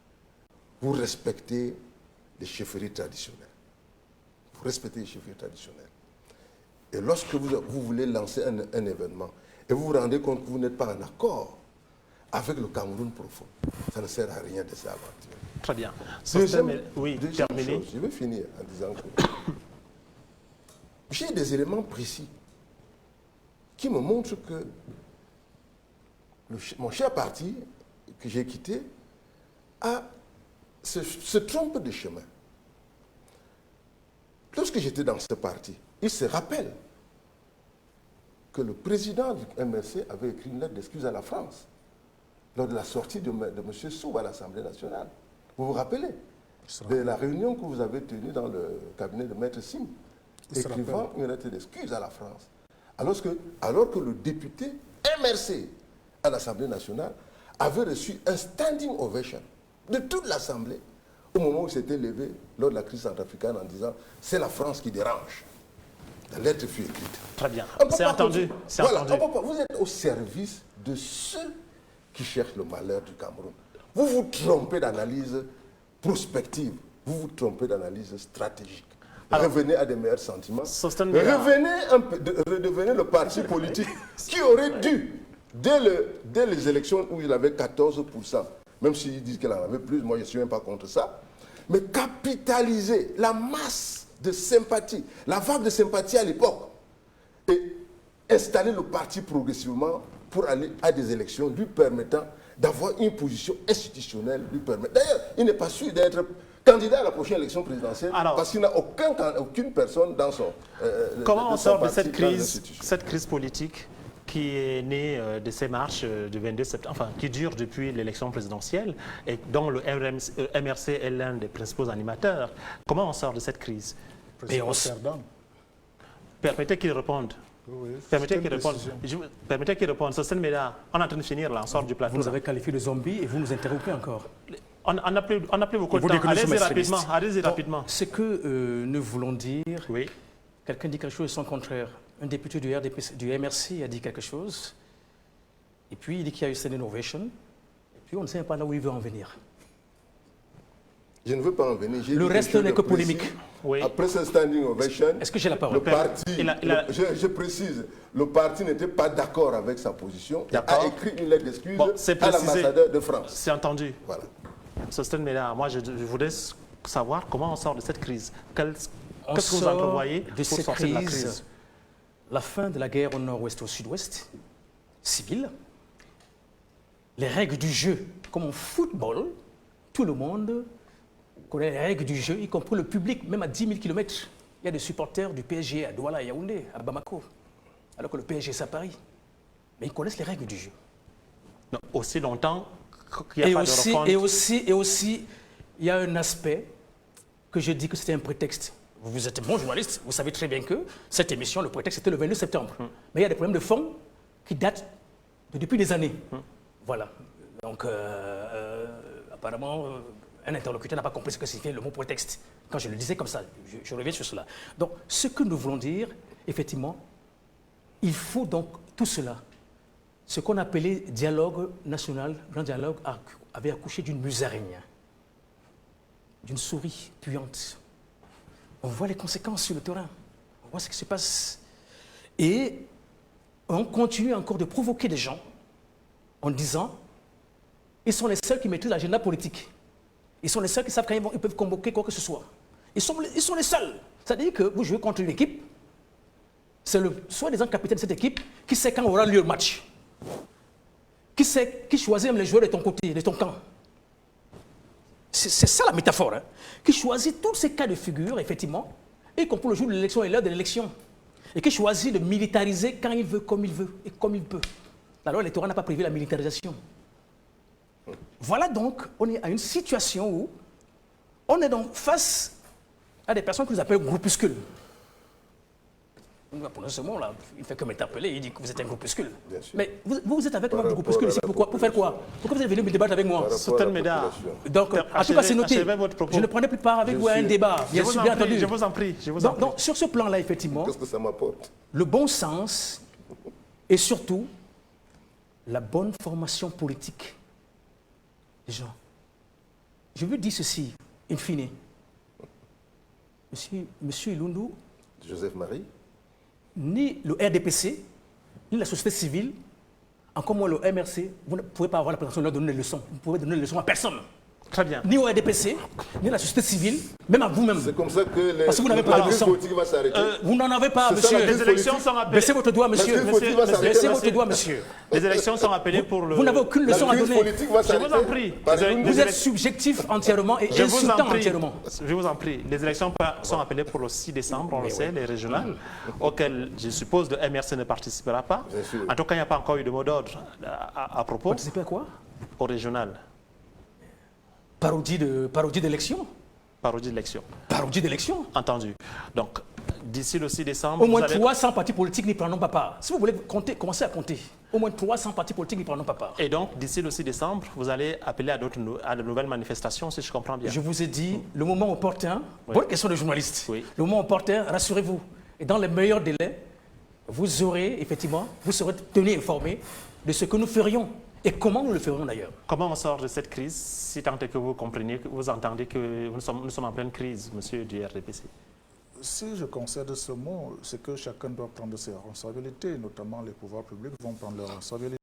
vous respectez les chefferies traditionnelles. Vous respectez les chefferies traditionnelles. Et lorsque vous voulez lancer un événement, et vous vous rendez compte que vous n'êtes pas en accord avec le Cameroun profond, ça ne sert à rien de s'aventurer.
Très bien.
Deuxième
Terminé.
chose, je vais finir en disant que j'ai des éléments précis qui me montrent que mon cher parti que j'ai quitté se trompe de chemin. Lorsque j'étais dans ce parti, il se rappelle que le président du MRC avait écrit une lettre d'excuse à la France lors de la sortie de M. Sow à l'Assemblée nationale. Vous vous rappelez de la réunion que vous avez tenue dans le cabinet de Maître Sim, écrivant une lettre d'excuse à la France. Alors que le député MRC à l'Assemblée nationale avait reçu un standing ovation de toute l'Assemblée au moment où il s'était levé lors de la crise centrafricaine en disant « c'est la France qui dérange ». La lettre fut écrite.
Très bien, c'est entendu.
Voilà, vous êtes au service de ceux qui cherchent le malheur du Cameroun. Vous vous trompez d'analyse prospective, vous vous trompez d'analyse stratégique. Revenez à des meilleurs sentiments. Redevenez le parti politique qui aurait dû, dès les élections où il avait 14%, même s'ils disent qu'il en avait plus, moi je ne suis même pas contre ça, mais capitaliser la masse de sympathie, la vague de sympathie à l'époque, et installer le parti progressivement pour aller à des élections lui permettant d'avoir une position institutionnelle lui permettant. D'ailleurs, il n'est pas sûr d'être candidat à la prochaine élection présidentielle parce qu'il n'a aucune personne dans son
comment on sort de cette crise politique qui est née de ces marches du 22 septembre, enfin qui dure depuis l'élection présidentielle et dont le MRC est l'un des principaux animateurs. Comment on sort de cette crise? Permettez qu'il réponde.
Oui,
Permettez qu'il réponde. C'est Méda, on est en train de finir là, on sort du plateau.
Vous nous avez qualifié de zombies et vous nous interrompez encore.
On n'a plus beaucoup de temps. Allez-y rapidement.
Ce que nous voulons dire,
oui.
Quelqu'un dit quelque chose de son contraire. Un député du MRC a dit quelque chose, et puis il dit qu'il y a eu une innovation, et puis on ne sait pas là où il veut en venir.
Je ne veux pas en venir.
Le reste n'est que polémique.
Oui.
Après ce standing ovation,
Est-ce que j'ai la parole?
le parti,
Il
je précise, le parti n'était pas d'accord avec sa position et
D'accord.
a écrit une lettre d'excuse
Bon, c'est
à
précisé.
l'ambassadeur de France.
C'est entendu.
Voilà.
Sosten Meda, moi je voudrais savoir comment on sort de cette crise. Qu'est-ce que vous
sort
entrevoyez
de
pour
cette
sortir de la
crise,
crise?
la fin de la guerre au nord-ouest, au sud-ouest, civile, les règles du jeu, comme en football, tout le monde connaît les règles du jeu, y compris le public, même à 10 000 km. Il y a des supporters du PSG à Douala, à Yaoundé, à Bamako, alors que le PSG c'est à Paris. Mais ils connaissent les règles du jeu.
Non, aussi longtemps qu'il n'y a pas de rencontre.
Et aussi, il y a un aspect que je dis que c'était un prétexte. Vous êtes bon journaliste, vous savez très bien que cette émission, le prétexte, c'était le 22 septembre. Mais il y a des problèmes de fond qui datent depuis des années. Voilà. Donc, apparemment, un interlocuteur n'a pas compris ce que signifiait le mot prétexte. Quand je le disais comme ça, je reviens sur cela. Donc, ce que nous voulons dire, effectivement, il faut donc tout cela. Ce qu'on appelait dialogue national, grand dialogue, avait accouché d'une musaraigne, d'une souris puante. On voit les conséquences sur le terrain. On voit ce qui se passe. Et on continue encore de provoquer des gens en disant ils sont les seuls qui maîtrisent l'agenda politique. Ils sont les seuls qui savent quand ils peuvent convoquer quoi que ce soit. Ils sont les seuls. C'est-à-dire que vous jouez contre une équipe, c'est le soi-disant capitaine de cette équipe qui sait quand aura lieu le match. Qui choisit même les joueurs de ton côté, de ton camp. C'est ça la métaphore. Hein? Qui choisit tous ces cas de figure, effectivement, y compris le jour de l'élection et l'heure de l'élection. Et qui choisit de militariser quand il veut, comme il veut et comme il peut. La loi électorale n'a pas prévu la militarisation. Voilà donc, on est à une situation où on est donc face à des personnes que nous appelons groupuscules. Pour ce mot-là, il ne fait que m'interpeller, il dit que vous êtes un groupuscule. Mais vous êtes avec moi, du groupuscule ici, pourquoi? Pour faire quoi? Pourquoi vous êtes venu me débattre avec moi?
Souten Meda.
Donc, en tout cas, c'est noté. Je ne prenais plus part avec vous à un débat, bien sûr, bien entendu.
Je vous en prie.
Donc, sur ce plan-là, effectivement,
Qu'est-ce que ça m'apporte?
le bon sens et surtout la bonne formation politique des gens. Je veux dire ceci, in fine. Monsieur Ilundu,
Joseph Marie,
ni le RDPC, ni la société civile, encore moins le MRC, vous ne pouvez pas avoir la prétention de leur donner des leçons. Vous pouvez donner des leçons à personne.
Très bien.
Ni au RDPC, ni à la société civile, même à vous-même.
c'est comme ça que
Parce que vous n'avez pas la leçon.
politique va s'arrêter.
Vous n'en avez pas,
C'est ça,
monsieur.
Les élections sont appelées.
Baissez votre doigt, monsieur.
Parce que politique va s'arrêter.
Baissez votre doigt, monsieur.
Les élections sont appelées pour le...
Vous n'avez aucune leçon à
La crise
donner.
politique va
Je
s'arrêter.
vous en prie.
Vous êtes subjectif entièrement et
Je vous en
insultant
prie.
entièrement.
Je vous en prie. Les élections sont appelées pour le 6 décembre, on le sait, les régionales, auxquelles je suppose le MRC ne participera pas.
Bien sûr.
En tout cas, il n'y a pas encore eu de mot d'ordre à propos
Participer à quoi?
au régional,
Parodie d'élection.
parodie d'élection.
Parodie d'élection.
Entendu. Donc, d'ici le 6 décembre,
Au moins
vous allez...
300 partis politiques n'y prendront pas part. Si vous voulez compter, commencez à compter. Au moins 300 partis politiques n'y prendront pas part.
Et donc, d'ici le 6 décembre, vous allez appeler à de nouvelles manifestations, si je comprends bien.
Je vous ai dit, le moment opportun, bonne question de journaliste,
Oui.
le moment opportun, rassurez-vous, et dans les meilleurs délais, vous aurez, effectivement, vous serez tenu informé de ce que nous ferions et comment nous le ferions d'ailleurs.
Comment on sort de cette crise, si tant est que vous compreniez, que vous entendez que nous sommes en pleine crise, monsieur du RDPC?
Si je concède ce mot, c'est que chacun doit prendre ses responsabilités, notamment les pouvoirs publics vont prendre leurs responsabilités.